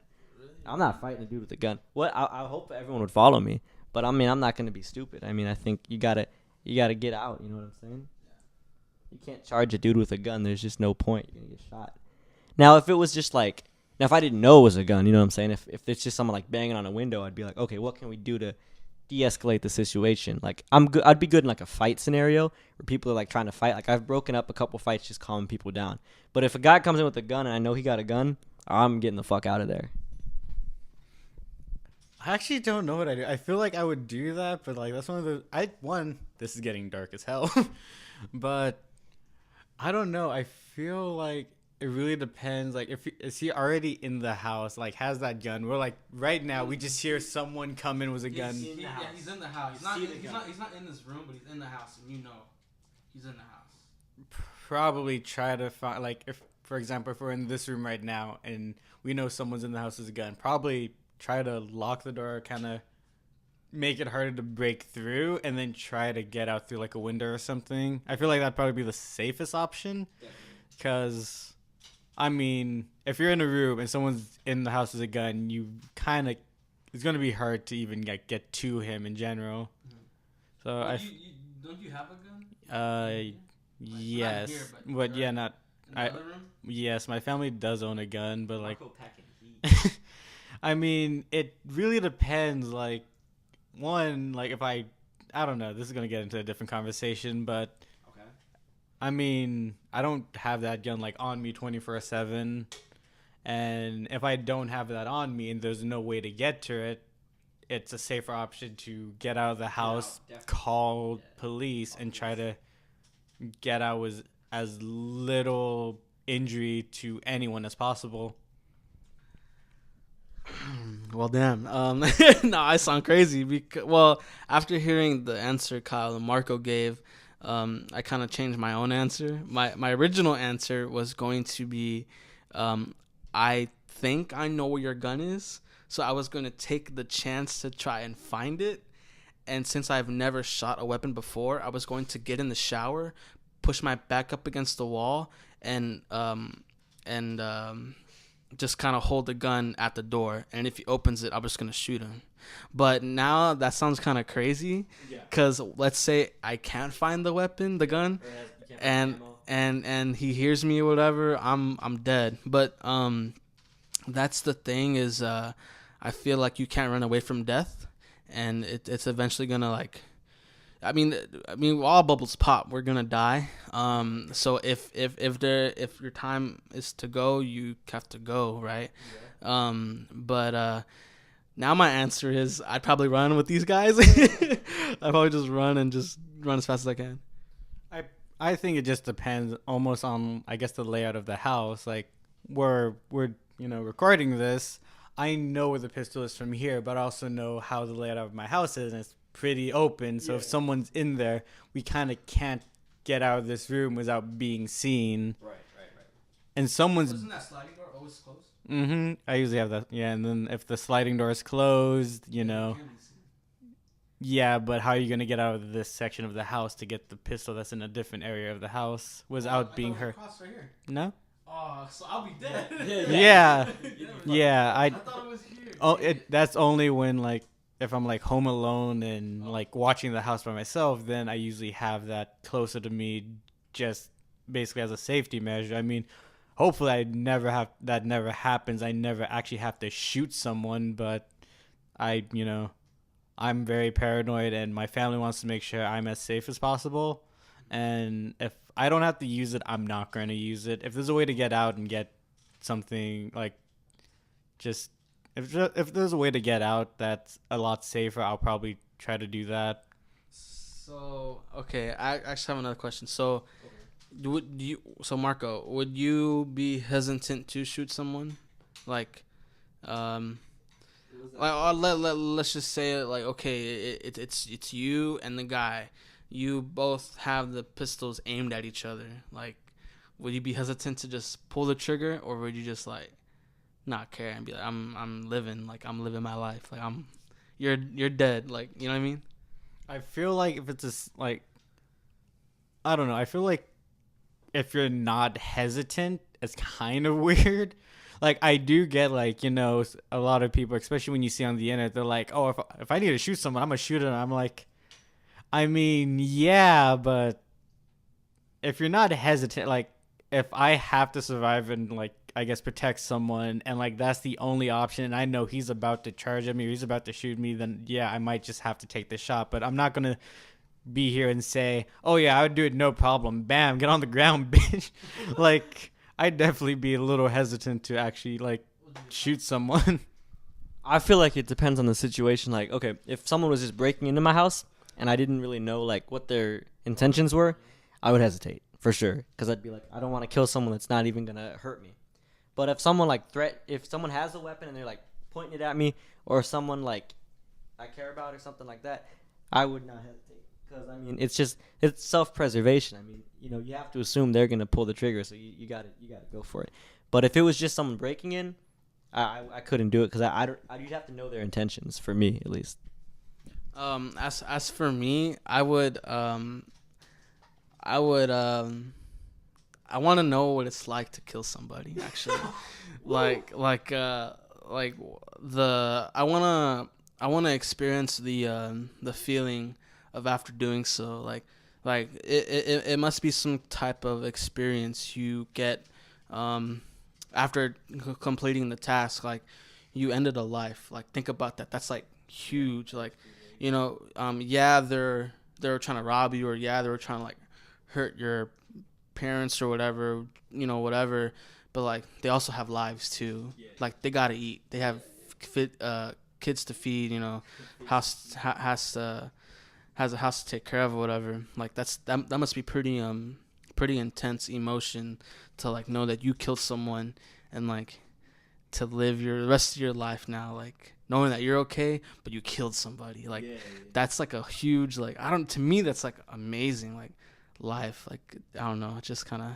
I'm not fighting a dude with a gun. What? I hope everyone would follow me, but I mean, I'm not gonna be stupid. I mean, I think you gotta get out. You know what I'm saying? You can't charge a dude with a gun. There's just no point. You're gonna get shot. Now, if it was just like, now if I didn't know it was a gun, you know what I'm saying? If it's just someone like banging on a window, I'd be like, okay, what can we do to de-escalate the situation? Like, I'd be good in like a fight scenario where people are like trying to fight. Like, I've broken up a couple fights just calming people down. But if a guy comes in with a gun and I know he got a gun, I'm getting the fuck out of there. I actually don't know what I do. I feel like I would do that, but like that's one of the this is getting dark as hell. But I don't know. I feel like it really depends. Like, is he already in the house? Like, has that gun? We're like right now. We just hear someone come in with a gun. He's in the house. He's in the house. He's not in this room, but he's in the house, and you know, he's in the house. Probably try to find, like, if, for example, if we're in this room right now and we know someone's in the house with a gun, probably try to lock the door, kind of make it harder to break through, and then try to get out through like a window or something. I feel like that'd probably be the safest option, because I mean, if you're in a room and someone's in the house with a gun, it's gonna be hard to even get to him in general. So don't you have a gun? Yes, here, but yeah, not. In the other room? Yes, my family does own a gun, but like, I mean, it really depends. Like, one, like if I don't know. This is gonna get into a different conversation, but Okay. I mean, I don't have that gun like on me 24/7, and if I don't have that on me and there's no way to get to it, it's a safer option to get out of the house, call police, and try to get out with as little injury to anyone as possible. Well, damn. No, I sound crazy because, well, after hearing the answer Kyle and Marco gave, I kind of changed my own answer. My original answer was going to be, I think I know where your gun is, so I was going to take the chance to try and find it. And since I've never shot a weapon before, I was going to get in the shower, push my back up against the wall, and just kind of hold the gun at the door, and if he opens it, I'm just gonna shoot him. But now that sounds kind of crazy, because let's say I can't find the weapon, the gun, and he hears me or whatever, I'm dead. But that's the thing is, I feel like you can't run away from death, and it's eventually gonna like. I mean, all bubbles pop. We're gonna die. So if your time is to go, you have to go, right? But now my answer is I'd probably run with these guys. I'd probably just run and just run as fast as I can. I think it just depends almost on, I guess, the layout of the house. Like we're recording this. I know where the pistol is from here, but I also know how the layout of my house is, and it's pretty open. So if someone's in there, we kind of can't get out of this room without being seen. Right. And someone's. Isn't that sliding door always closed? Mm-hmm. I usually have that. Yeah, and then if the sliding door is closed, Yeah, but how are you gonna get out of this section of the house to get the pistol that's in a different area of the house without being hurt? Right here. No. Oh, so I'll be dead. Yeah. I thought it was here. Oh, that's only when like if I'm like home alone and like watching the house by myself, then I usually have that closer to me, just basically as a safety measure. I mean, hopefully that never happens. I never actually have to shoot someone, but I'm very paranoid, and my family wants to make sure I'm as safe as possible. And if I don't have to use it, I'm not going to use it. If there's a way to get out and get something like just if there's a way to get out that's a lot safer, I'll probably try to do that. So okay, I actually have another question. So, Marco, would you be hesitant to shoot someone, like, let's just say like okay, it's you and the guy, you both have the pistols aimed at each other. Like, would you be hesitant to just pull the trigger, or would you just like not care and be like, I'm living my life, like you're dead, like, you know what I mean? I feel like if it's like, I don't know, I feel like if you're not hesitant, it's kind of weird. Like, I do get like, a lot of people, especially when you see on the internet, they're like, oh, if I need to shoot someone, I'm gonna shoot him. I'm like, I mean, yeah, but if you're not hesitant, like, if I have to survive and like, I guess protect someone, and like that's the only option, and I know he's about to charge at me or he's about to shoot me, then yeah, I might just have to take the shot. But I'm not gonna be here and say, oh yeah, I would do it, no problem, bam, get on the ground, bitch. Like, I'd definitely be a little hesitant to actually like shoot someone. I feel like it depends on the situation. Like, okay, if someone was just breaking into my house and I didn't really know like what their intentions were, I would hesitate for sure, because I'd be like, I don't want to kill someone that's not even gonna hurt me. But if someone like if someone has a weapon and they're like pointing it at me, or someone like I care about or something like that, I would not hesitate, because I mean it's self-preservation. I mean, you have to assume they're gonna pull the trigger, so you got to go for it. But if it was just someone breaking in, I couldn't do it, because you'd have to know their intentions, for me at least. As for me, I want to know what it's like to kill somebody, actually. I want to experience the feeling of after doing so. Like it must be some type of experience you get after completing the task. Like, you ended a life. Like, think about that. That's like huge. Like, yeah, they're trying to rob you, or yeah, they were trying to like hurt your parents or whatever, but like they also have lives too. Like, they gotta eat, they have kids to feed, has a house to take care of or whatever. Like, that must be pretty intense emotion to like know that you killed someone, and like to live the rest of your life now, like knowing that you're okay, but you killed somebody. Like that's like a huge, like, to me that's like amazing, like life. Like I don't know, it just kind of,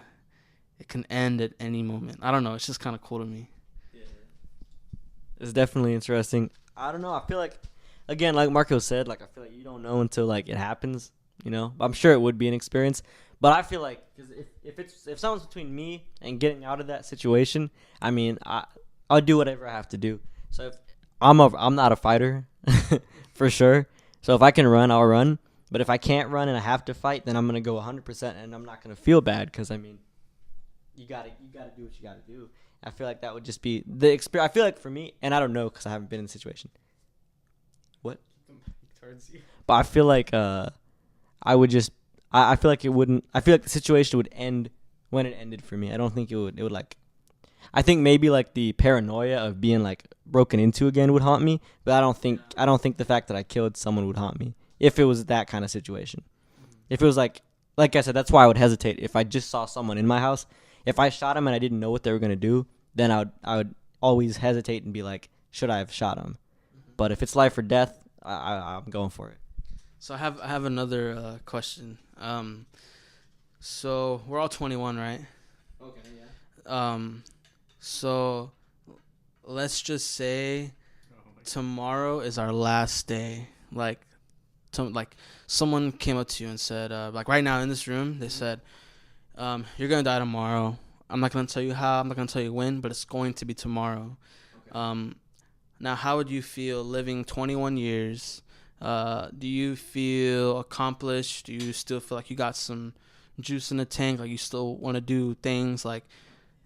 it can end at any moment. I don't know, it's just kind of cool to me. It's definitely interesting. I don't know. I feel like, again, like Marco said, like I feel like you don't know until like it happens. You know, I'm sure it would be an experience, but I feel like cause if someone's between me and getting out of that situation, I mean, I'll do whatever I have to do. So if I'm not a fighter, for sure. So if I can run, I'll run. But if I can't run and I have to fight, then I'm gonna go 100%, and I'm not gonna feel bad because I mean, you gotta do what you gotta do. I feel like that would just be the experience. I feel like for me, and I don't know because I haven't been in the situation. What? But I feel like I would just. I feel like it wouldn't. I feel like the situation would end when it ended for me. I don't think it would. It would like. I think maybe like the paranoia of being like broken into again would haunt me, but I don't think the fact that I killed someone would haunt me if it was that kind of situation. If it was like I said, that's why I would hesitate. If I just saw someone in my house, if I shot them and I didn't know what they were gonna do, then I would always hesitate and be like, should I have shot them? But if it's life or death, I'm going for it. So I have another question. So we're all 21, right? Okay, yeah. So let's just say tomorrow is our last day. Like someone came up to you and said, like right now in this room, they said, you're gonna die tomorrow. I'm not gonna tell you how. I'm not gonna tell you when, but it's going to be tomorrow. Okay. Now, how would you feel living 21 years? Do you feel accomplished? Do you still feel like you got some juice in the tank? Like you still want to do things? Like,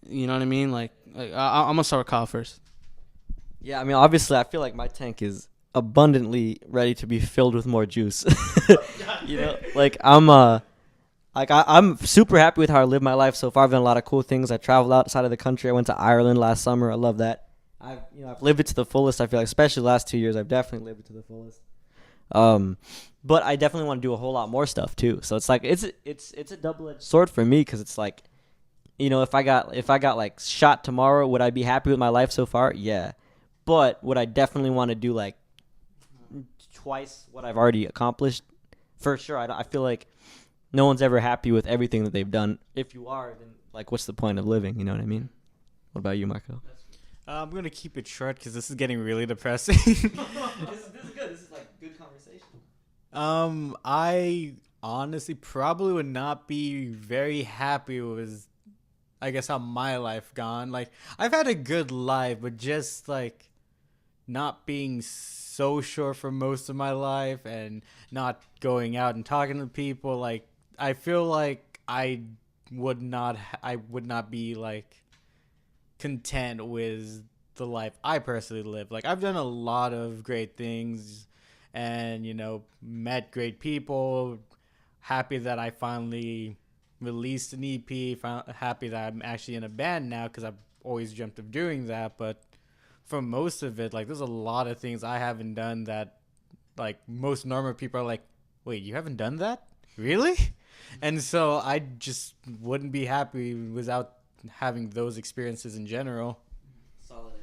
you know what I mean? Like I'm gonna start with Kyle first. Yeah, I mean, obviously, I feel like my tank is abundantly ready to be filled with more juice. You know, like I'm super happy with how I live my life so far. I've done a lot of cool things. I traveled outside of the country. I went to Ireland last summer. I love that. I've lived it to the fullest. I feel like, especially the last 2 years, I've definitely lived it to the fullest. But I definitely want to do a whole lot more stuff too. So it's like it's a double-edged sword for me because it's like, if I got like shot tomorrow, would I be happy with my life so far? Yeah. But would I definitely want to do like twice what I've already accomplished? For sure. I feel like no one's ever happy with everything that they've done. If you are, then like what's the point of living? You know what I mean? What about you, Marco? I'm going to keep it short because this is getting really depressing. This is good. This is like good conversation. I honestly probably would not be very happy with, I guess, how my life gone. Like, I've had a good life, but just like not being so sure for most of my life and not going out and talking to people. Like, I feel like I would not be like content with the life I personally live. Like, I've done a lot of great things and, met great people. Happy that I finally released an EP. Happy that I'm actually in a band now because I've always dreamt of doing that. But for most of it, like, there's a lot of things I haven't done that, like, most normal people are like, wait, you haven't done that? Really? And so I just wouldn't be happy without having those experiences in general. Solid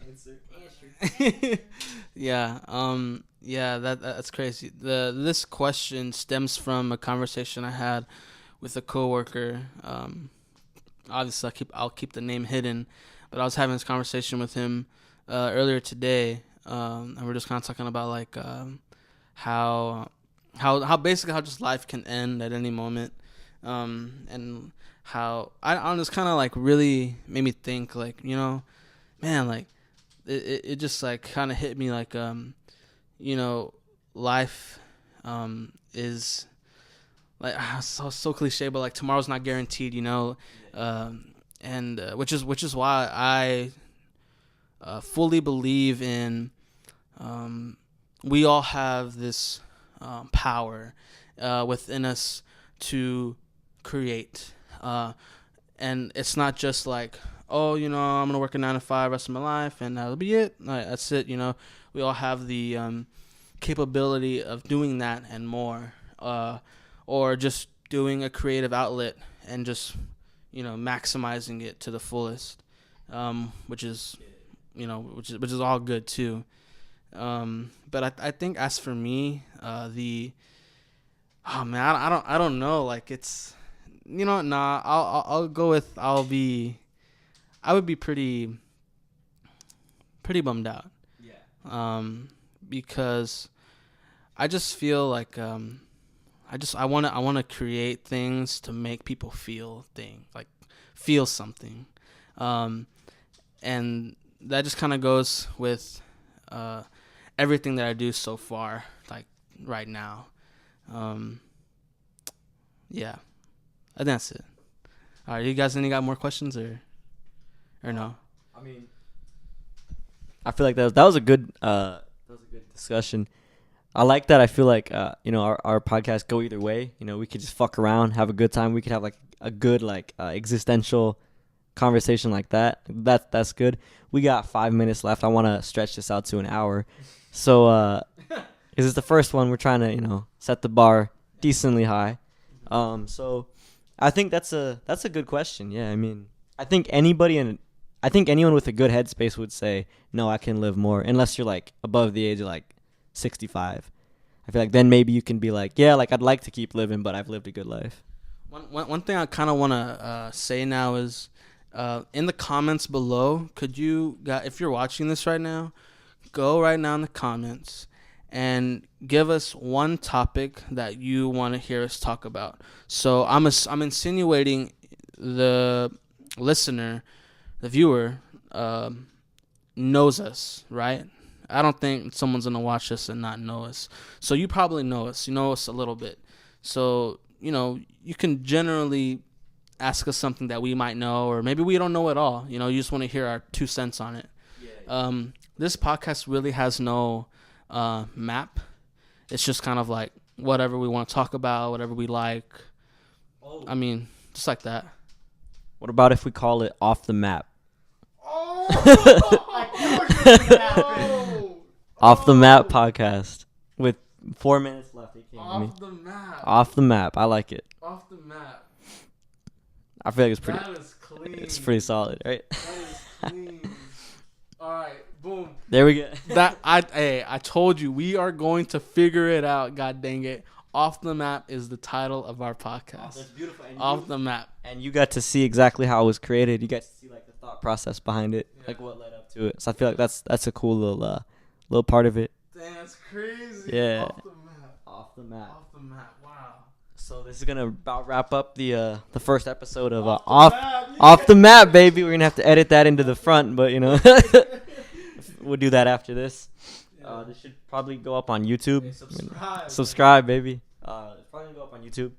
answer. Yeah. Yeah. That's crazy. This question stems from a conversation I had with a coworker. Obviously, I'll keep the name hidden, but I was having this conversation with him earlier today, and we're just kind of talking about like how basically how just life can end at any moment, and how I just kind of like really made me think, like, man, like it just like kind of hit me like life is like so cliche, but like tomorrow's not guaranteed, and which is why I fully believe in we all have this power within us to create. And it's not just like, I'm going to work a 9 to 5 rest of my life and that'll be it. That's it. We all have the capability of doing that and more, or just doing a creative outlet and just, maximizing it to the fullest. which is, which is all good too. But I think as for me, oh man, I don't know. Like it's, I'll go with I would be pretty bummed out. Yeah. Because I just feel like I want to create things to make people feel something, and that just kind of goes with everything that I do so far, like right now. Yeah, I think that's it. All right, you guys got more questions or no? I mean, I feel like that was a good discussion. I like that. I feel like our podcasts go either way. We could just fuck around, have a good time. We could have like a good existential conversation like that. That's good. We got 5 minutes left. I want to stretch this out to an hour. So this is the first one. We're trying to set the bar decently high. So I think that's a good question. Yeah, I mean, I think anyone with a good headspace would say, no, I can live more, unless you're like above the age of like 65. I feel like then maybe you can be like, yeah, like I'd like to keep living, but I've lived a good life. One thing I kind of want to say now is, in the comments below, if you're watching this right now, go right now in the comments and give us one topic that you want to hear us talk about. So I'm insinuating the listener, the viewer, knows us, right? I don't think someone's going to watch us and not know us. So you probably know us. You know us a little bit. So, you can generally ask us something that we might know, or maybe we don't know at all. You just want to hear our 2 cents on it. Yeah. This podcast really has no map. It's just kind of like whatever we want to talk about, whatever we like. Oh. I mean, just like that. What about if we call it Off the Map? Oh, I knew it was gonna happen. Off the Map podcast with 4 minutes left. Off the Map. Off the Map. I like it. Off the Map. I feel like it's pretty. That is clean. It's pretty solid, right? That is clean. All right, boom. There we go. I told you we are going to figure it out. God dang it! Off the Map is the title of our podcast. Oh, that's beautiful. Off the Map. And you got to see exactly how it was created. You got to see like the thought process behind it, like what led up to it. So I feel like that's a cool little part of it. Damn, that's crazy. Yeah. Off the Map. Off the Map. Off the Map. Wow. So this is gonna about wrap up the first episode of Off the Map, baby. We're gonna have to edit that into the front, but we'll do that after this. This should probably go up on YouTube. Hey, subscribe, baby. It's probably gonna go up on YouTube.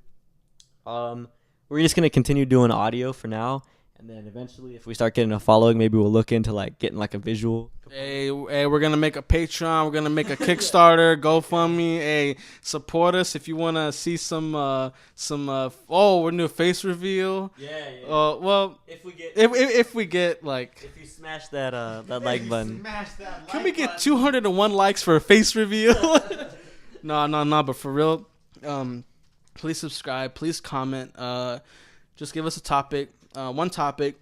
We're just gonna continue doing audio for now, and then eventually, if we start getting a following, maybe we'll look into like getting like a visual. Hey, we're gonna make a Patreon. We're gonna make a Kickstarter, GoFundMe. Hey, support us if you wanna see some. We're gonna do a face reveal. Yeah. Well, if we get if we get like, if you smash that like button, can we get 201 likes for a face reveal? No. But for real, please subscribe. Please comment. Just give us a topic. One topic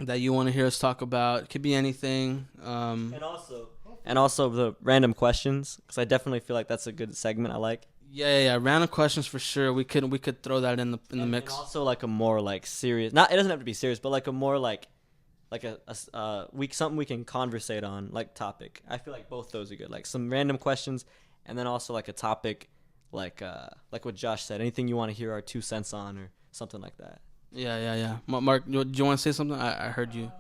that you want to hear us talk about. It could be anything. And also the random questions, because I definitely feel like that's a good segment. I like. Yeah. Random questions for sure. We could throw that in the mix. And also like a more like serious. Not, it doesn't have to be serious, but like a more like something we can conversate on, like topic. I feel like both those are good. Like some random questions, and then also like a topic, like what Josh said. Anything you want to hear our 2 cents on, or something like that. Yeah. Mark, do you want to say something? I heard you.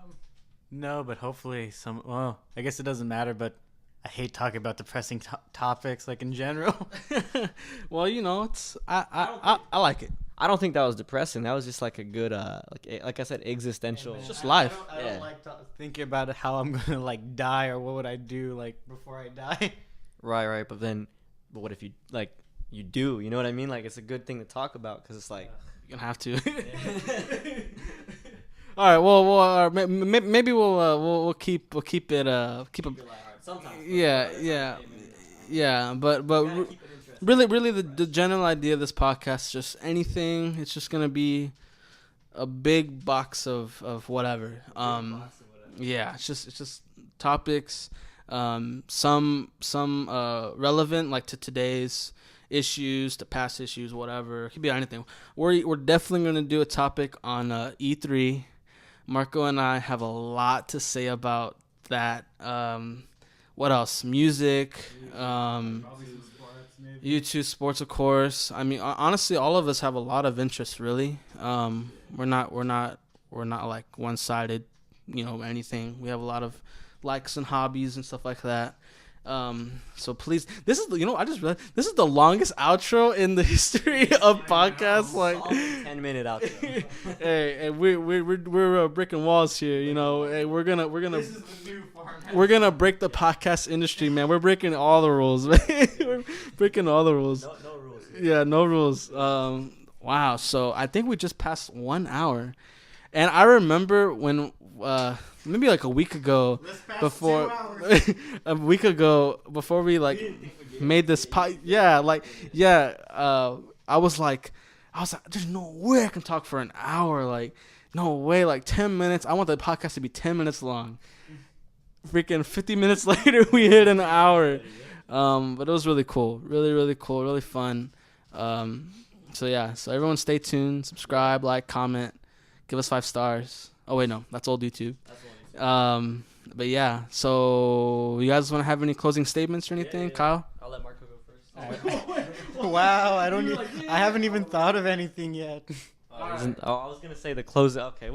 No, but hopefully well, I guess it doesn't matter, but I hate talking about depressing topics, like in general. Well, it's I like it. I don't think that was depressing. That was just like a good, like I said, existential. It's just life. I don't like thinking about how I'm gonna like die, or what would I do like before I die. Right. But what if you like you do? You know what I mean? Like it's a good thing to talk about, because it's like. You're gonna have to. All right. Well, maybe we'll keep it. Sometimes. Yeah. But really, the general idea of this podcast is just anything. It's just gonna be a big box of whatever. Yeah, it's just topics. Some relevant like to today's issues, to past issues, whatever. It could be anything. We're definitely gonna do a topic on E3. Marco and I have a lot to say about that. What else? Music. YouTube sports, of course. I mean, honestly, all of us have a lot of interest. Really, we're not like one-sided. Anything. We have a lot of likes and hobbies and stuff like that. So please, this is I just realized this is the longest outro in the history of podcasts. Like 10-minute outro. hey, we're breaking walls here. Hey, we're gonna we're gonna break the podcast industry, man. We're breaking all the rules, man. We're breaking all the rules. No rules. Yeah, no rules. Wow. So I think we just passed 1 hour, and I remember when maybe like a week ago before we made this I was like there's no way I can talk for an hour, like no way, like 10 minutes. I want the podcast to be 10 minutes long. Freaking 50 minutes later we hit an hour. But it was really cool, really cool, really fun. So everyone stay tuned, subscribe, like, comment, give us 5 stars. Oh wait, no, that's old YouTube. But yeah, so you guys want to have any closing statements or anything? Yeah. Kyle? I'll let Marco go first. Wow, I haven't even thought of anything yet. I was gonna say the close. Okay,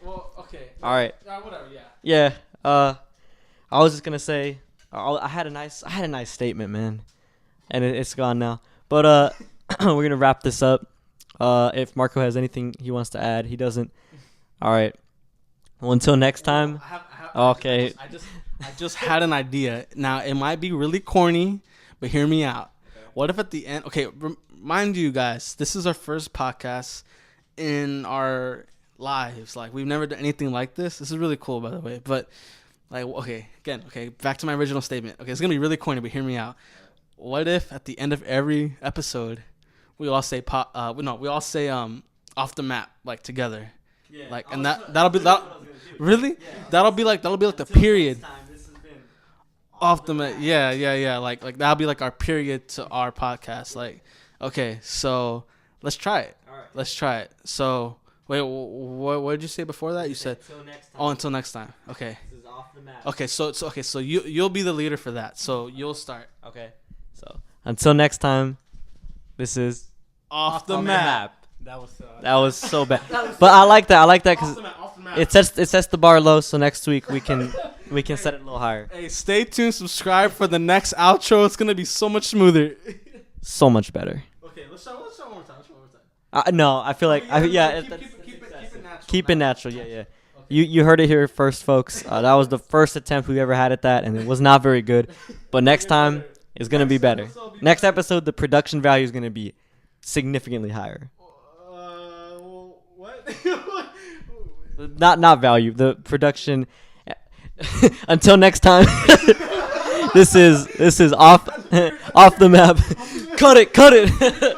okay. All right. Whatever. Yeah. Yeah. I was just gonna say I had a nice statement, man, and it's gone now. But we're gonna wrap this up. If Marco has anything he wants to add, he doesn't. All right. Well, until next time. Okay. I just had an idea. Now, it might be really corny, but hear me out. Okay. What if at the end... Okay, mind you guys, this is our first podcast in our lives. Like, we've never done anything like this. This is really cool, by the way. But, back to my original statement. Okay, it's going to be really corny, but hear me out. What if at the end of every episode, we all say... off the map, like, together. Yeah. Like, and that'll be really? Yeah. That'll be like the period. Off the map. Yeah. Like that'll be like our period to our podcast. Like, okay, so let's try it. All right. Let's try it. So wait, what did you say before that? You said until next time. Oh, until next time. Okay. This is off the map. Okay, so you'll be the leader for that. So you'll start. Okay. So until next time, this is off the map. That was so bad. But I like that because it sets the bar low. So next week we can set it a little higher. Hey, stay tuned. Subscribe for the next outro. It's gonna be so much smoother. So much better. Okay, let's try one more time. No, I feel like keep it natural. Yeah. Okay. You heard it here first, folks. That was the first attempt we ever had at that, and it was not very good. But next time it's gonna be better. Next episode, the production value is gonna be significantly higher. Not value, the production. Until next time. This is off the map. Cut it.